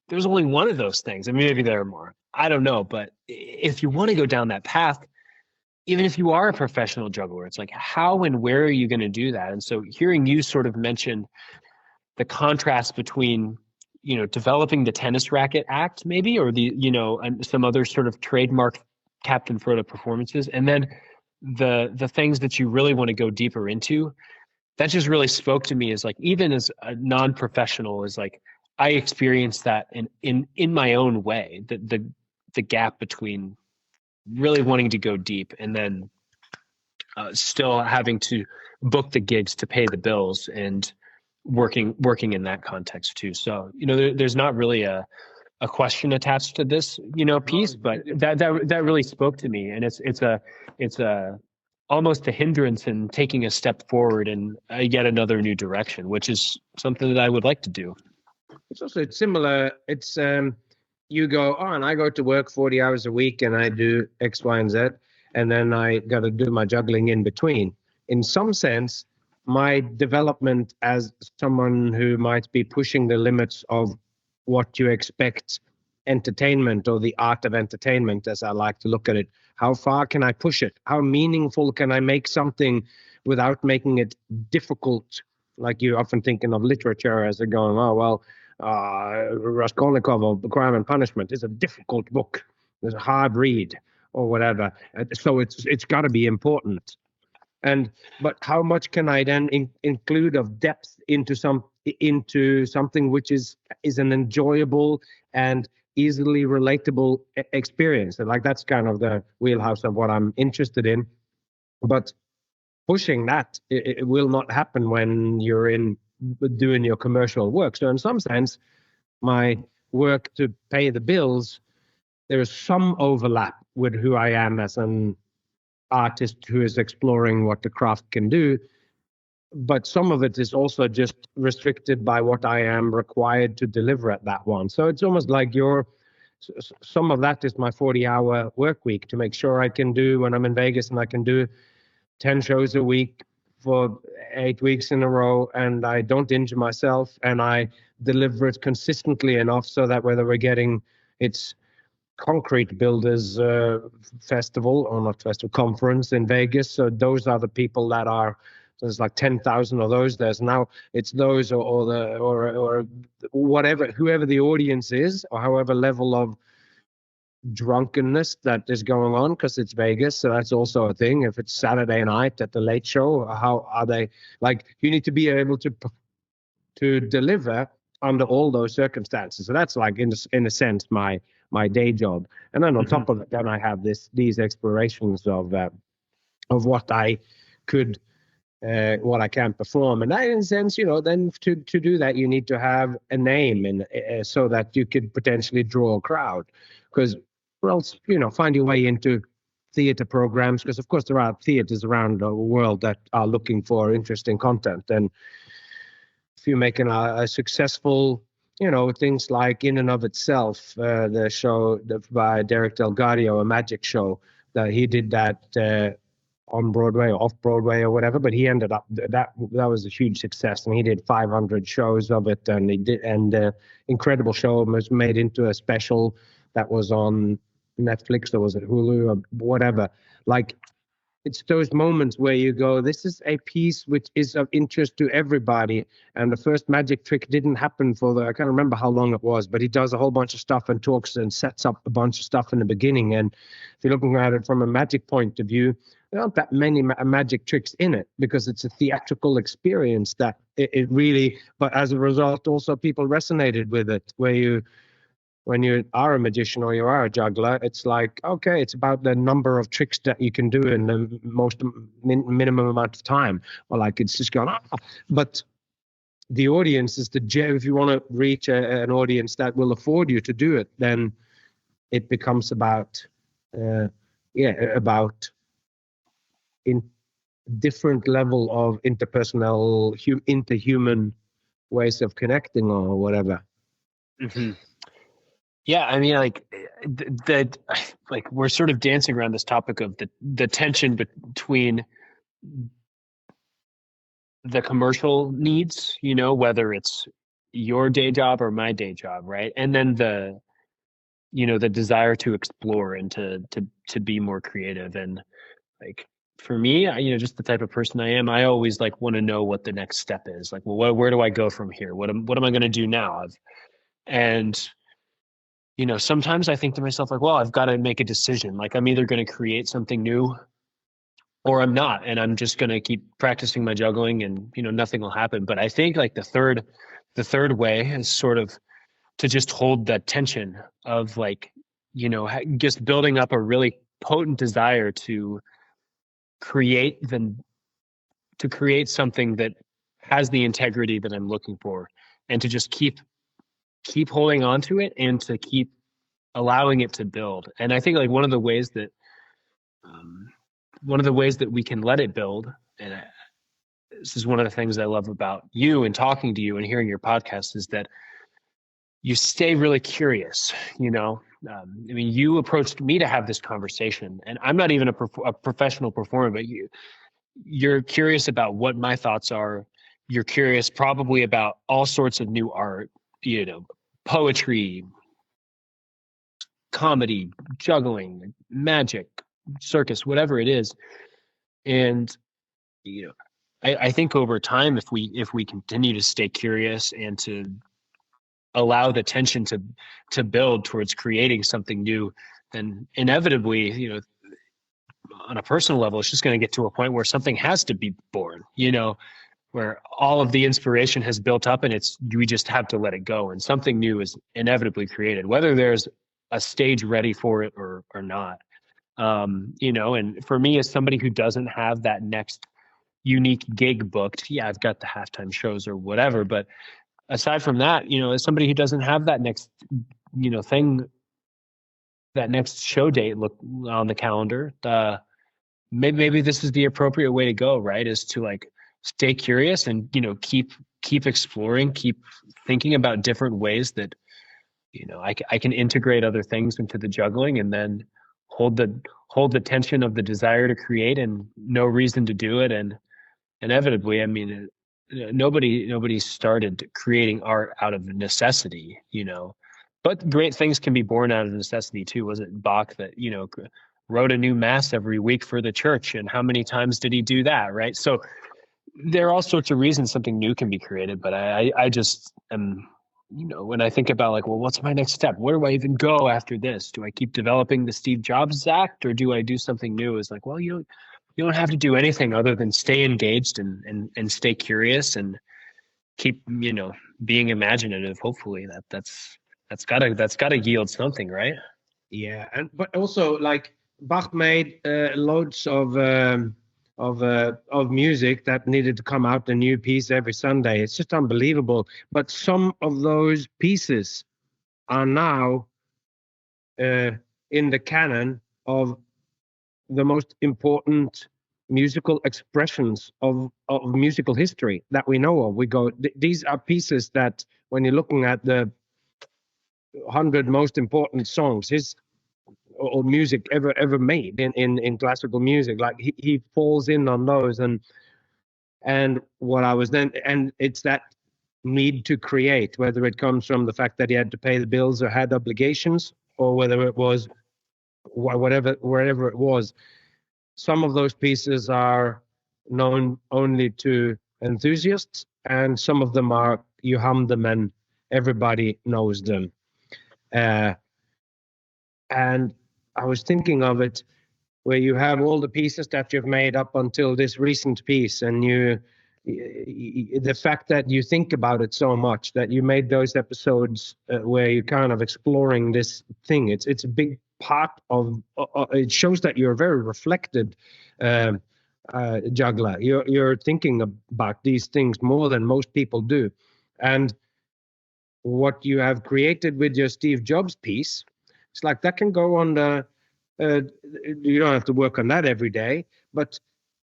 There's only one of those things. I mean, maybe there are more. I don't know, but if you want to go down that path, even if you are a professional juggler, it's like, how and where are you going to do that? And so hearing you sort of mention the contrast between, developing the tennis racket act maybe, or and some other sort of trademark Captain Frodo performances, and then the things that you really want to go deeper into, that just really spoke to me as like, even as a non-professional, is like, I experienced that in my own way, the gap between really wanting to go deep and then still having to book the gigs to pay the bills and working in that context too. So, there's not really a question attached to this, piece, but that really spoke to me. And it's a almost a hindrance in taking a step forward in yet another new direction, which is something that I would like to do. It's similar. It's you go, and I go to work 40 hours a week and I do X, Y, and Z, and then I got to do my juggling in between. In some sense, my development as someone who might be pushing the limits of what you expect entertainment, or the art of entertainment, as I like to look at it, how far can I push it? How meaningful can I make something without making it difficult? Like, you're often thinking of literature as going, oh, well, Raskolnikov of Crime and Punishment is a difficult book. It's a hard read or whatever. So it's got to be important. But how much can I then include of depth into something which is an enjoyable and easily relatable experience? And like, that's kind of the wheelhouse of what I'm interested in. But pushing that, it will not happen when you're doing your commercial work. So in some sense, my work to pay the bills, there is some overlap with who I am as an artist who is exploring what the craft can do. But some of it is also just restricted by what I am required to deliver at that one. So it's almost like some of that is my 40-hour work week to make sure I can do, when I'm in Vegas, and I can do 10 shows a week for 8 weeks in a row, and I don't injure myself, and I deliver it consistently enough so that whether we're getting it's concrete builders festival, or not festival, conference in Vegas, so those are the people that are, there's like 10,000 of those. There's now, it's those or whatever, whoever the audience is, or however level of drunkenness that is going on, because it's Vegas, so that's also a thing. If it's Saturday night at the Late Show, how are they? Like, you need to be able to deliver under all those circumstances. So that's like, in a sense, my day job. And then on top of it, then I have these explorations of what I could, what I can perform. And that, in a sense, then to do that, you need to have a name, and so that you could potentially draw a crowd. Because, or else, find your way into theater programs, because of course there are theaters around the world that are looking for interesting content. And if you're making a successful, things like In and of Itself, the show by Derek Delgadio, a magic show, that he did that on Broadway or off Broadway or whatever, but he ended up, that was a huge success, and he did 500 shows of it, and incredible show was made into a special that was on Netflix, or was it Hulu or whatever. Like, it's those moments where you go, this is a piece which is of interest to everybody. And the first magic trick didn't happen I can't remember how long it was, but he does a whole bunch of stuff and talks and sets up a bunch of stuff in the beginning. And if you're looking at it from a magic point of view, there aren't that many magic tricks in it, because it's a theatrical experience that it really, but as a result, also people resonated with it, when you are a magician or you are a juggler, it's like, okay, it's about the number of tricks that you can do in the most minimum amount of time. Or like, it's just going, but the audience is if you want to reach an audience that will afford you to do it, then it becomes about about in different level of interpersonal, interhuman ways of connecting or whatever. Mm-hmm. Yeah, I mean, like that, like we're sort of dancing around this topic of the tension between the commercial needs, you know, whether it's your day job or my day job, right? And then the, you know, the desire to explore and to be more creative. And like for me, you know, just the type of person I am, I always like want to know what the next step is. Like, well, where do I go from here? What am I going to do now? And you know, sometimes I think to myself, like, well, I've got to make a decision. Like, I'm either going to create something new or I'm not. And I'm just going to keep practicing my juggling and, you know, nothing will happen. But I think like the third way is sort of to just hold that tension of like, you know, just building up a really potent desire to create to create something that has the integrity that I'm looking for and to just keep holding on to it and to keep allowing it to build. And I think like one of the ways that we can let it build, and this is one of the things I love about you and talking to you and hearing your podcast, is that you stay really curious. You know, I mean, you approached me to have this conversation, and I'm not even a professional performer, but you're curious about what my thoughts are. You're curious probably about all sorts of new art, you know, poetry, comedy, juggling, magic, circus, whatever it is. And you know, I think over time, if we continue to stay curious and to allow the tension to build towards creating something new, then inevitably, you know, on a personal level, it's just going to get to a point where something has to be born, you know, where all of the inspiration has built up and we just have to let it go and something new is inevitably created, whether there's a stage ready for it or not. You know, and for me, as somebody who doesn't have that next unique gig booked, yeah, I've got the halftime shows or whatever, but aside from that, you know, as somebody who doesn't have that next, you know, thing, that next show date look on the calendar, maybe this is the appropriate way to go, right? Is to like stay curious and, you know, keep exploring, keep thinking about different ways that, you know, I can integrate other things into the juggling and then hold the tension of the desire to create and no reason to do it. And inevitably, I mean, nobody started creating art out of necessity, you know, but great things can be born out of necessity too. Was it Bach that, you know, wrote a new mass every week for the church? And how many times did he do that? Right. So there are all sorts of reasons something new can be created, but I just am, you know, when I think about like, well, what's my next step? Where do I even go after this? Do I keep developing the Steve Jobs act or do I do something new? It's like, well, you don't have to do anything other than stay engaged and stay curious and keep, you know, being imaginative. Hopefully that's gotta yield something, right? Yeah, and but also like Bach made loads of music that needed to come out a new piece every Sunday. It's just unbelievable. But some of those pieces are now in the canon of the most important musical expressions of musical history that we know of. We go, these are pieces that when you're looking at the 100 most important songs, or music ever made in classical music, like he falls in on those. And what I was then, and it's that need to create, whether it comes from the fact that he had to pay the bills or had obligations, or whether it was wherever it was. Some of those pieces are known only to enthusiasts, and some of them are, you hum them and everybody knows them. And I was thinking of it where you have all the pieces that you've made up until this recent piece, and the fact that you think about it so much, that you made those episodes where you're kind of exploring this thing. It's a big part of it. Shows that you're a very reflected juggler. You're thinking about these things more than most people do. And what you have created with your Steve Jobs piece, it's like that can go on the You don't have to work on that every day, but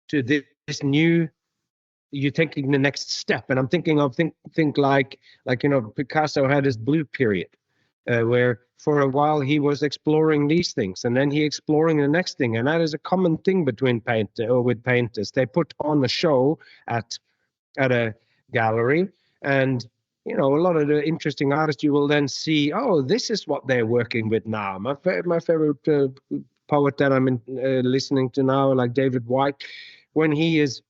to this new, you're taking the next step. And I'm thinking of think like Picasso had his blue period, where for a while he was exploring these things, and then he exploring the next thing. And that is a common thing between with painters. They put on a show at a gallery, and a lot of the interesting artists, you will then see, oh, this is what they're working with now. My favorite poet that I'm listening to now, like David White, when he is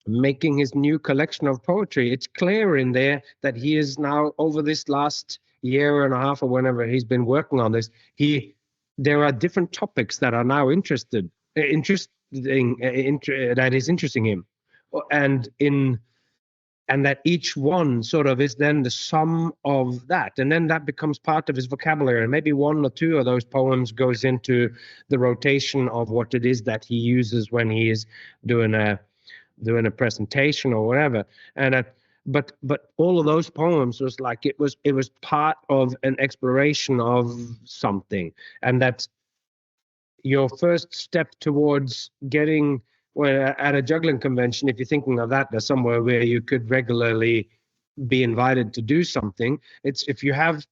making his new collection of poetry, it's clear in there that he is now, over this last year and a half or whenever he's been working on this, there are different topics that are now interesting that is interesting him, and that each one sort of is then the sum of that, and then that becomes part of his vocabulary, and maybe one or two of those poems goes into the rotation of what it is that he uses when he is doing a presentation or whatever. And but all of those poems was like it was part of an exploration of something, and that's your first step towards getting. Well, at a juggling convention, if you're thinking of that as somewhere where you could regularly be invited to do something, it's if you have,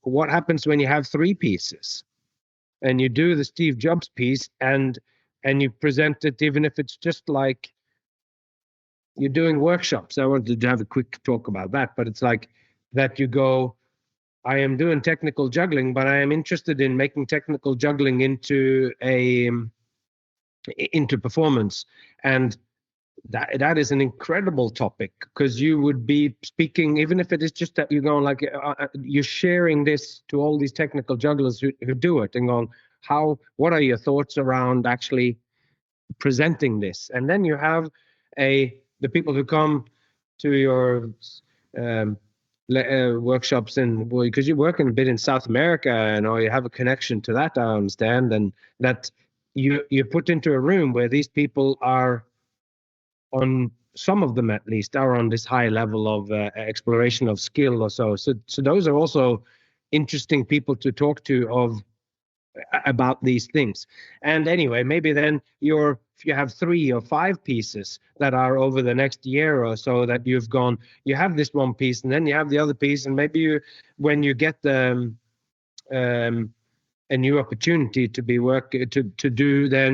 what happens when you have three pieces and you do the Steve Jobs piece and you present it, even if it's just like you're doing workshops. I wanted to have a quick talk about that, but it's like that you go, I am doing technical juggling, but I am interested in making technical juggling into performance. And that is an incredible topic, because you would be speaking, even if it is just that you're going like you're sharing this to all these technical jugglers who do it, and going, what are your thoughts around actually presenting this? And then you have the people who come to your workshops, and because you're working a bit in South America, and or you have a connection to that, I understand, and that you're put into a room where these people are on, some of them at least, are on this high level of exploration of skill or so. So those are also interesting people to talk to about these things. And anyway, maybe then if you have 3 or 5 pieces that are over the next year or so, that you have this one piece, and then you have the other piece, and maybe when you get a new opportunity to do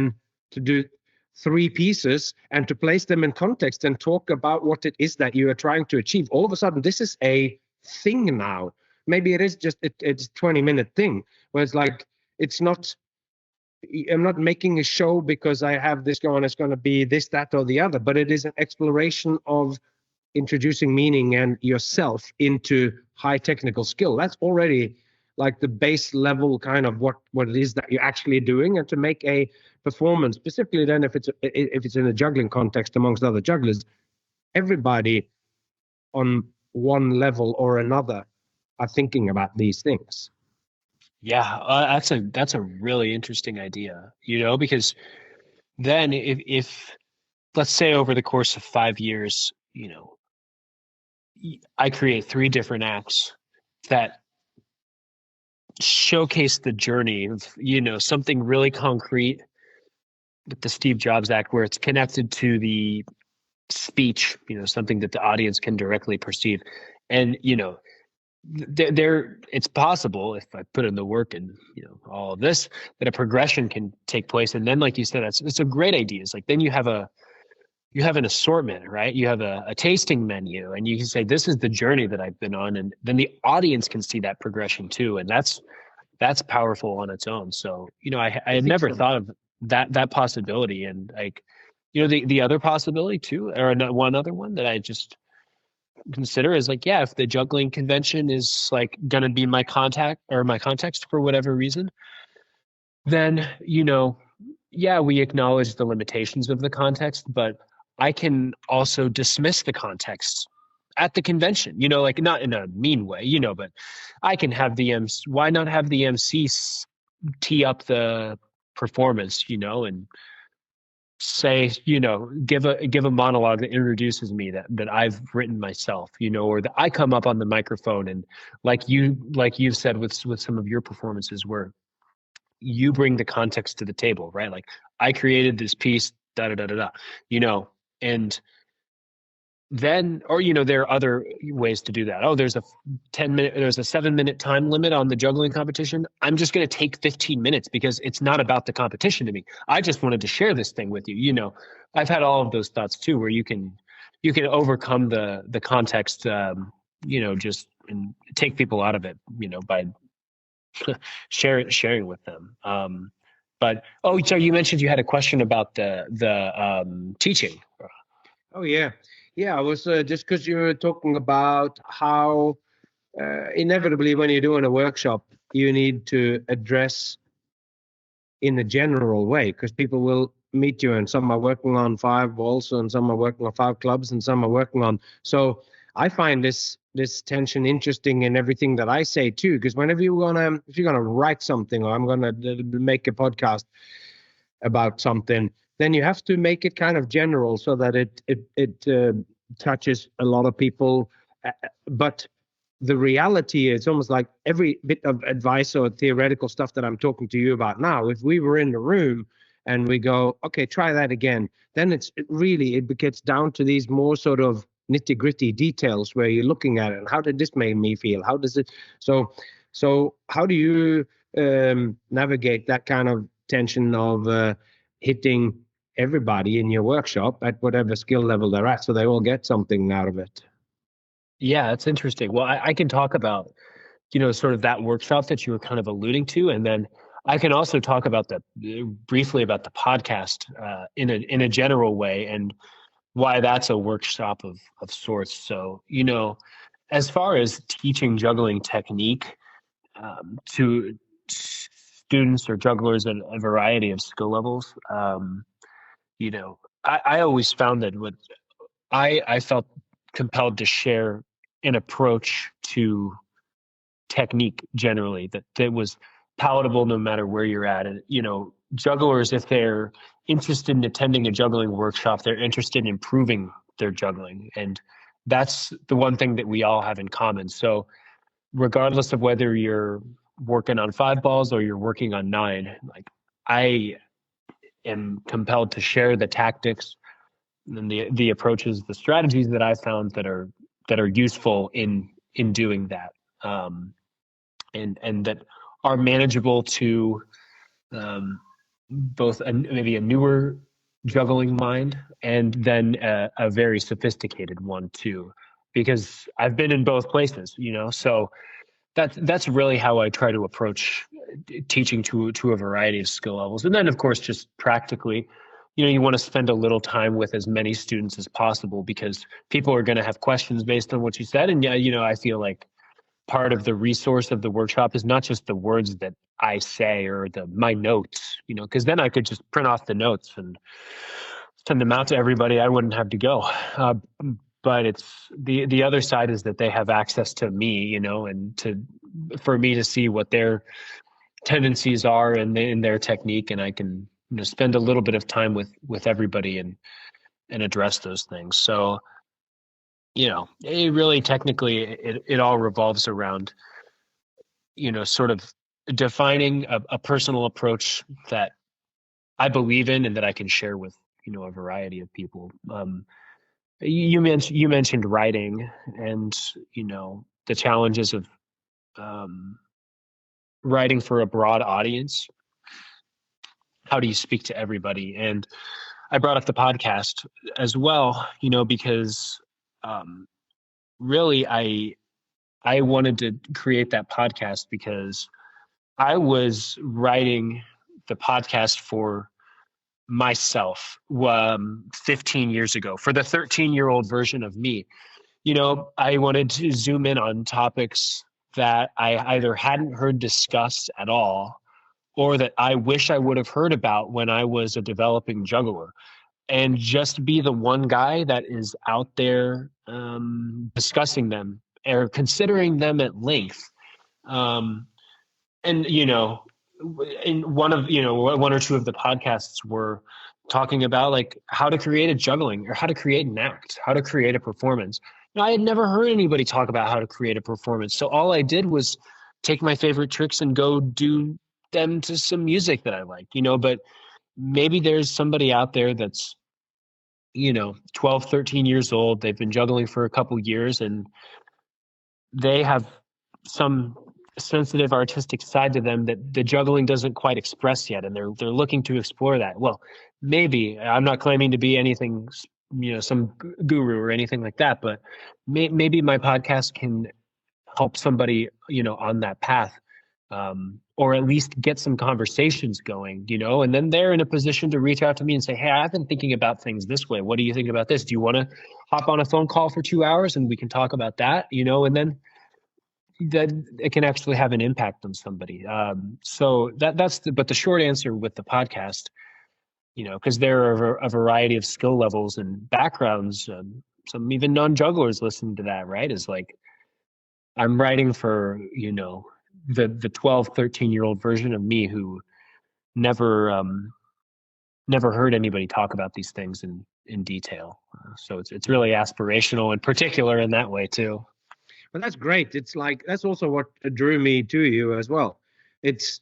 3 pieces and to place them in context and talk about what it is that you are trying to achieve. All of a sudden, this is a thing now. Maybe it is just it's a 20-minute thing where it's like, I'm not making a show because I have this going, it's going to be this, that, or the other, but it is an exploration of introducing meaning and yourself into high technical skill. That's already like the base level kind of what it is that you're actually doing. And to make a performance, specifically then if it's in a juggling context amongst other jugglers, everybody on one level or another are thinking about these things. Yeah, that's a really interesting idea, because then if let's say over the course of 5 years, I create 3 different acts that showcase the journey of, something really concrete, with the Steve Jobs act, where it's connected to the speech, something that the audience can directly perceive. And, it's possible, if I put in the work and all of this, that a progression can take place. And then, like you said, it's a great idea. It's like, then you have an assortment, right? You have a tasting menu, and you can say, this is the journey that I've been on. And then the audience can see that progression too. And that's powerful on its own. So, I had never thought of that possibility. And like, the other possibility too, or one other one that I just consider is like, yeah, if the juggling convention is like going to be my context for whatever reason, then, yeah, we acknowledge the limitations of the context, but I can also dismiss the context at the convention, like not in a mean way, but I can have why not have the MC tee up the performance, and say, give a monologue that introduces me that I've written myself, or that I come up on the microphone and like you've said with some of your performances, where you bring the context to the table, right? Like I created this piece, da da da da da, and then, or there are other ways to do that. Oh, there's a 7-minute time limit on the juggling competition. I'm just going to take 15 minutes because it's not about the competition to me. I just wanted to share this thing with you. I've had all of those thoughts too, where you can overcome the context, just and take people out of it, by sharing with them. But so you mentioned you had a question about the teaching. Oh yeah. Yeah, I was just because you were talking about how inevitably when you're doing a workshop, you need to address in a general way, because people will meet you and some are working on 5 balls and some are working on 5 clubs and some are working on. So I find this tension interesting in everything that I say too, because whenever if you're gonna write something, or I'm gonna make a podcast about something, then you have to make it kind of general so that it touches a lot of people. But the reality is almost like every bit of advice or theoretical stuff that I'm talking to you about now, if we were in the room and we go, okay, try that again, then it gets down to these more sort of nitty gritty details where you're looking at it. And how did this make me feel? How does it? So how do you navigate that kind of tension of hitting everybody in your workshop at whatever skill level they're at, so they all get something out of it? Yeah, it's interesting. Well, I can talk about, sort of that workshop that you were kind of alluding to, and then I can also talk about briefly about the podcast in a general way, and why that's a workshop of sorts. So, as far as teaching juggling technique to students or jugglers at a variety of skill levels, I always found that what I felt compelled to share an approach to technique generally that was palatable no matter where you're at. And, jugglers, if they're interested in attending a juggling workshop, they're interested in improving their juggling. And that's the one thing that we all have in common. So regardless of whether you're working on 5 balls or you're working on 9, like I am compelled to share the tactics and the approaches, the strategies that I found that are useful in doing that, and that are manageable to both maybe a newer juggling mind and then a very sophisticated one too, because I've been in both places, so that's really how I try to approach teaching to a variety of skill levels. And then of course, just practically, you want to spend a little time with as many students as possible, because people are going to have questions based on what you said. And I feel like part of the resource of the workshop is not just the words that I say or my notes, because then I could just print off the notes and send them out to everybody. I wouldn't have to go. But it's the other side is that they have access to me, and for me to see what their tendencies are in their technique, and I can spend a little bit of time with everybody and address those things. So it really technically it all revolves around sort of defining a personal approach that I believe in and that I can share with a variety of people. You mentioned writing and the challenges of writing for a broad audience. How do you speak to everybody? And I brought up the podcast as well, because really I wanted to create that podcast because I was writing the podcast for myself 15 years ago, for the 13-year-old version of me. I wanted to zoom in on topics that I either hadn't heard discussed at all, or that I wish I would have heard about when I was a developing juggler, and just be the one guy that is out there discussing them or considering them at length. And in one or two of the podcasts were talking about like how to create a juggling or how to create an act, how to create a performance. I had never heard anybody talk about how to create a performance. So all I did was take my favorite tricks and go do them to some music that I like, you know, but maybe there's somebody out there that's, you know, 12, 13 years old. They've been juggling for a couple years and they have some sensitive artistic side to them that the juggling doesn't quite express yet. And they're looking to explore that. Well, maybe I'm not claiming to be anything, you know, some guru or anything like that, but maybe my podcast can help somebody, you know, on that path, or at least get some conversations going, you know, and then they're in a position to reach out to me and say, hey, I've been thinking about things this way. What do you think about this? Do you want to hop on a phone call for 2 hours and we can talk about that, you know, and then that it can actually have an impact on somebody. So but the short answer with the podcast, you know, because there are a variety of skill levels and backgrounds, some even non-jugglers listening to that, right, is like, I'm writing for, you know, the 12, 13-year-old version of me who never heard anybody talk about these things in detail. So it's really aspirational and particular in that way too. But that's great. It's like, that's also what drew me to you as well. It's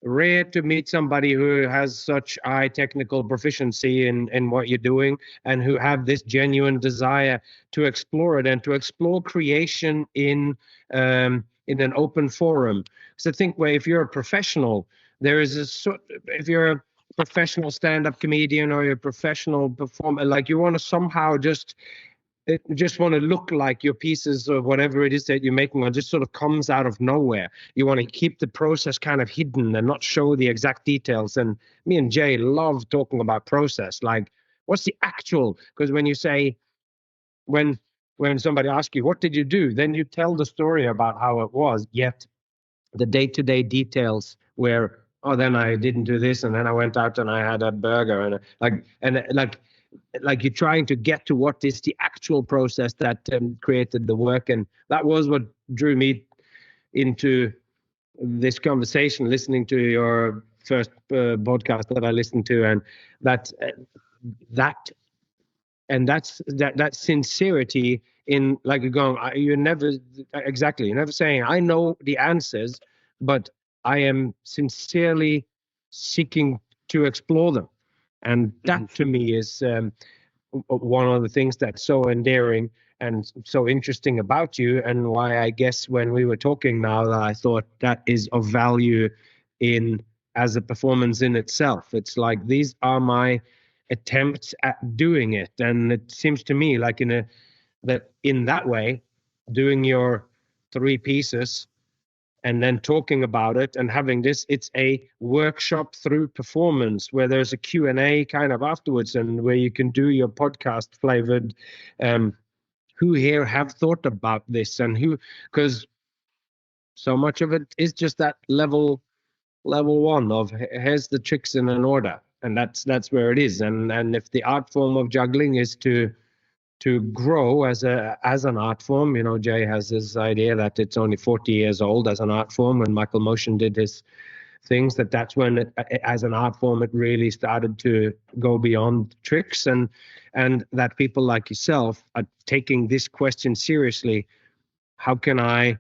rare to meet somebody who has such high technical proficiency in what you're doing and who have this genuine desire to explore it and to explore creation in an open forum. So I think if you're a professional, there is if you're a professional stand-up comedian or you're a professional performer, like you want to somehow just want to look like your pieces or whatever it is that you're making, or just sort of comes out of nowhere. You want to keep the process kind of hidden and not show the exact details. And me and Jay love talking about process. Like, what's the actual? Because when you say, when somebody asks you, what did you do? Then you tell the story about how it was. Yet the day-to-day details where, oh, then I didn't do this, and then I went out and I had a burger, and like you're trying to get to what is the actual process that created the work. And that was what drew me into this conversation, listening to your first podcast that I listened to, and that's that sincerity in, like, you're going, you're never saying I know the answers, but I am sincerely seeking to explore them. And that to me is one of the things that's so endearing and so interesting about you, and why I guess when we were talking now, that I thought that is of value in as a performance in itself. It's like, these are my attempts at doing it, and it seems to me like in that way, doing your 3 pieces and then talking about it and having this, it's a workshop through performance where there's a Q&A kind of afterwards, and where you can do your podcast flavored, who here have thought about this, and who, because so much of it is just that level 1 of here's the tricks in an order, and that's where it is. And if the art form of juggling is to grow as an art form, you know, Jay has this idea that it's only 40 years old as an art form. When Michael Motion did his things, that's when it, as an art form, it really started to go beyond tricks, and that people like yourself are taking this question seriously. How can I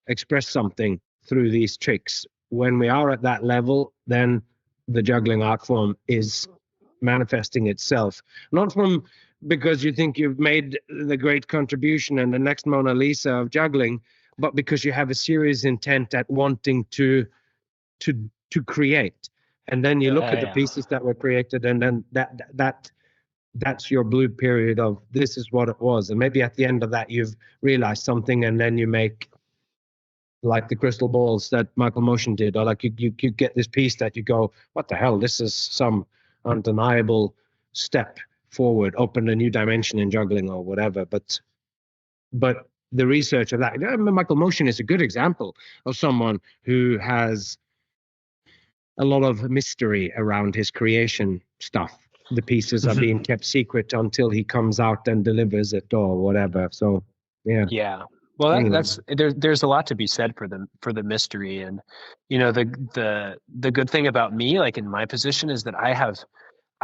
express something through these tricks? When we are at that level, then the juggling art form is manifesting itself, not from because you think you've made the great contribution and the next Mona Lisa of juggling, but because you have a serious intent at wanting to create. And then you look at the pieces that were created, and then that's your blue period of this is what it was. And maybe at the end of that, you've realized something, and then you make, like the crystal balls that Michael Motion did, or like you get this piece that you go, what the hell, this is some undeniable step forward, open a new dimension in juggling or whatever. But the research of that, Michael Motion is a good example of someone who has a lot of mystery around his creation stuff. The pieces are being kept secret until he comes out and delivers it or whatever. So yeah. Well, there's a lot to be said for the mystery. And, you know, the good thing about me, like in my position, is that I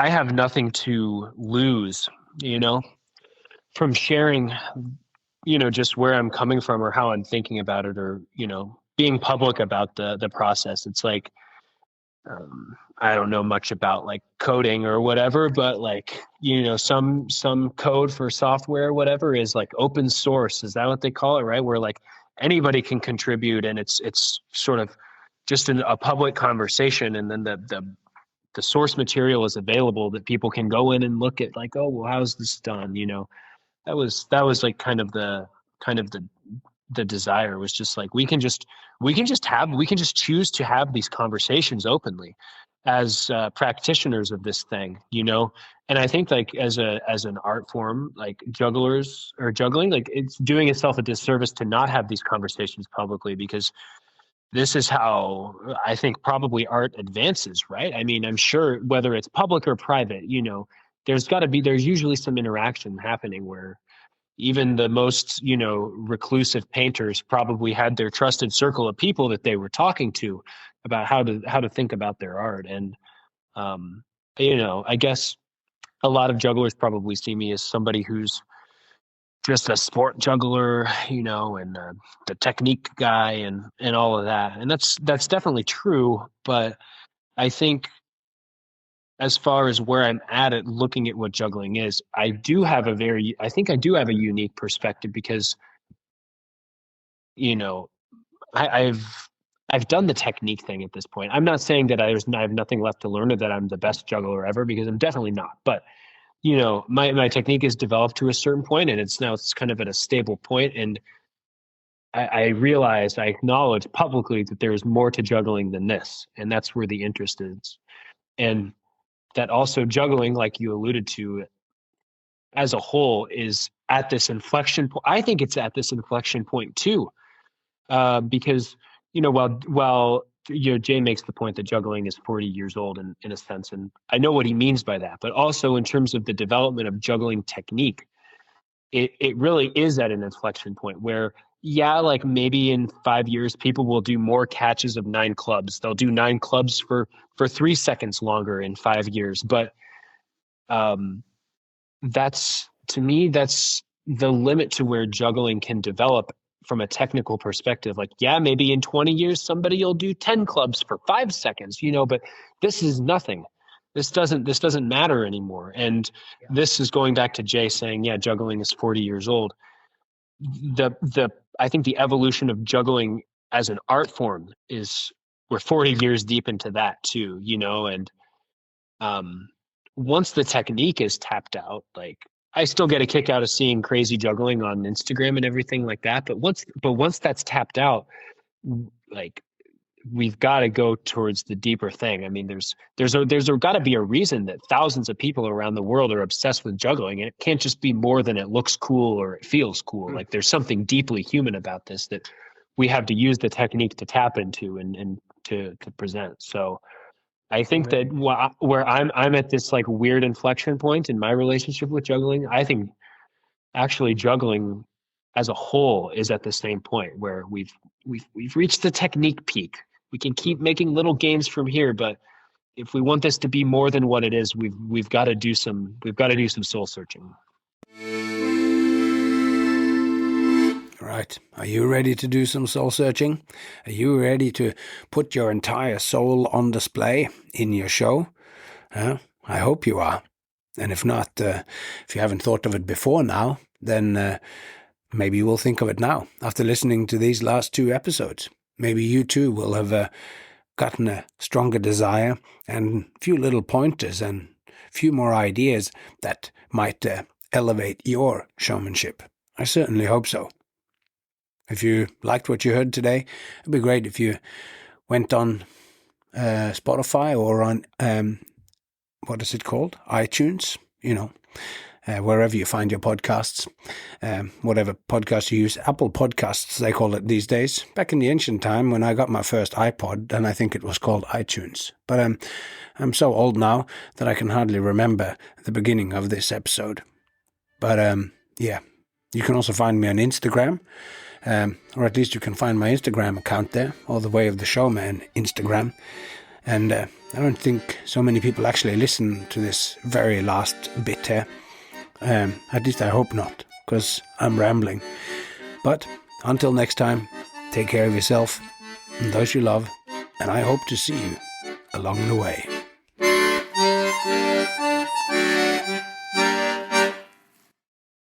have nothing to lose, you know, from sharing, you know, just where I'm coming from or how I'm thinking about it, or, you know, being public about the process. It's like, I don't know much about like coding or whatever, but like, some code for software or whatever is like open source. Is that what they call it? Right. Where like anybody can contribute, and it's sort of just a public conversation. And then the source material is available that people can go in and look at, like, oh, well, how's this done? That was like kind of the desire, was just like, we can just choose to have these conversations openly as practitioners of this thing, and I think like as an art form, like jugglers or juggling, like it's doing itself a disservice to not have these conversations publicly, because this is how I think probably art advances, right? I mean, I'm sure whether it's public or private, there's usually some interaction happening where even the most, reclusive painters probably had their trusted circle of people that they were talking to about how to think about their art. And, I guess a lot of jugglers probably see me as somebody who's just a sport juggler, and the technique guy and all of that. And that's definitely true. But I think as far as where I'm at looking at what juggling is, I do have a unique perspective, because, I've done the technique thing at this point. I'm not saying that I have nothing left to learn, or that I'm the best juggler ever, because I'm definitely not. But, my technique is developed to a certain point, and it's kind of at a stable point. And I acknowledge publicly that there is more to juggling than this. And that's where the interest is. And that also juggling, like you alluded to, as a whole, is at this inflection point. I think it's at this inflection point too, because while Jay makes the point that juggling is 40 years old in a sense, and I know what he means by that, but also in terms of the development of juggling technique, it really is at an inflection point where, like maybe in 5 years, people will do more catches of 9 clubs. They'll do 9 clubs for 3 seconds longer in 5 years. But that's the limit to where juggling can develop from a technical perspective. Like, maybe in 20 years, somebody will do 10 clubs for 5 seconds, but this is nothing. This doesn't matter anymore. And this is going back to Jay saying, juggling is 40 years old. I think the evolution of juggling as an art form we're 40 years deep into that too, and once the technique is tapped out, like, I still get a kick out of seeing crazy juggling on Instagram and everything like that. But once that's tapped out, like, we've got to go towards the deeper thing. I mean, there's got to be a reason that thousands of people around the world are obsessed with juggling, and it can't just be more than it looks cool or it feels cool. Like, there's something deeply human about this that we have to use the technique to tap into and to present. So I think that where I'm at this like weird inflection point in my relationship with juggling, I think actually juggling as a whole is at the same point where we've reached the technique peak. We can keep making little gains from here, but if we want this to be more than what it is, we've got to do some soul searching. Right. Are you ready to do some soul searching? Are you ready to put your entire soul on display in your show? I hope you are. And if not, if you haven't thought of it before now, then maybe you will think of it now after listening to these last 2 episodes. Maybe you too will have gotten a stronger desire and a few little pointers and a few more ideas that might elevate your showmanship. I certainly hope so. If you liked what you heard today, it'd be great if you went on Spotify or on, what is it called? iTunes, wherever you find your podcasts, whatever podcast you use. Apple Podcasts, they call it these days. Back in the ancient time when I got my first iPod, then I think it was called iTunes. But I'm so old now that I can hardly remember the beginning of this episode. But you can also find me on Instagram. Or at least you can find my Instagram account there, All the Way of the Showman Instagram. And I don't think so many people actually listen to this very last bit here. At least I hope not, because I'm rambling. But until next time, take care of yourself, and those you love, and I hope to see you along the way.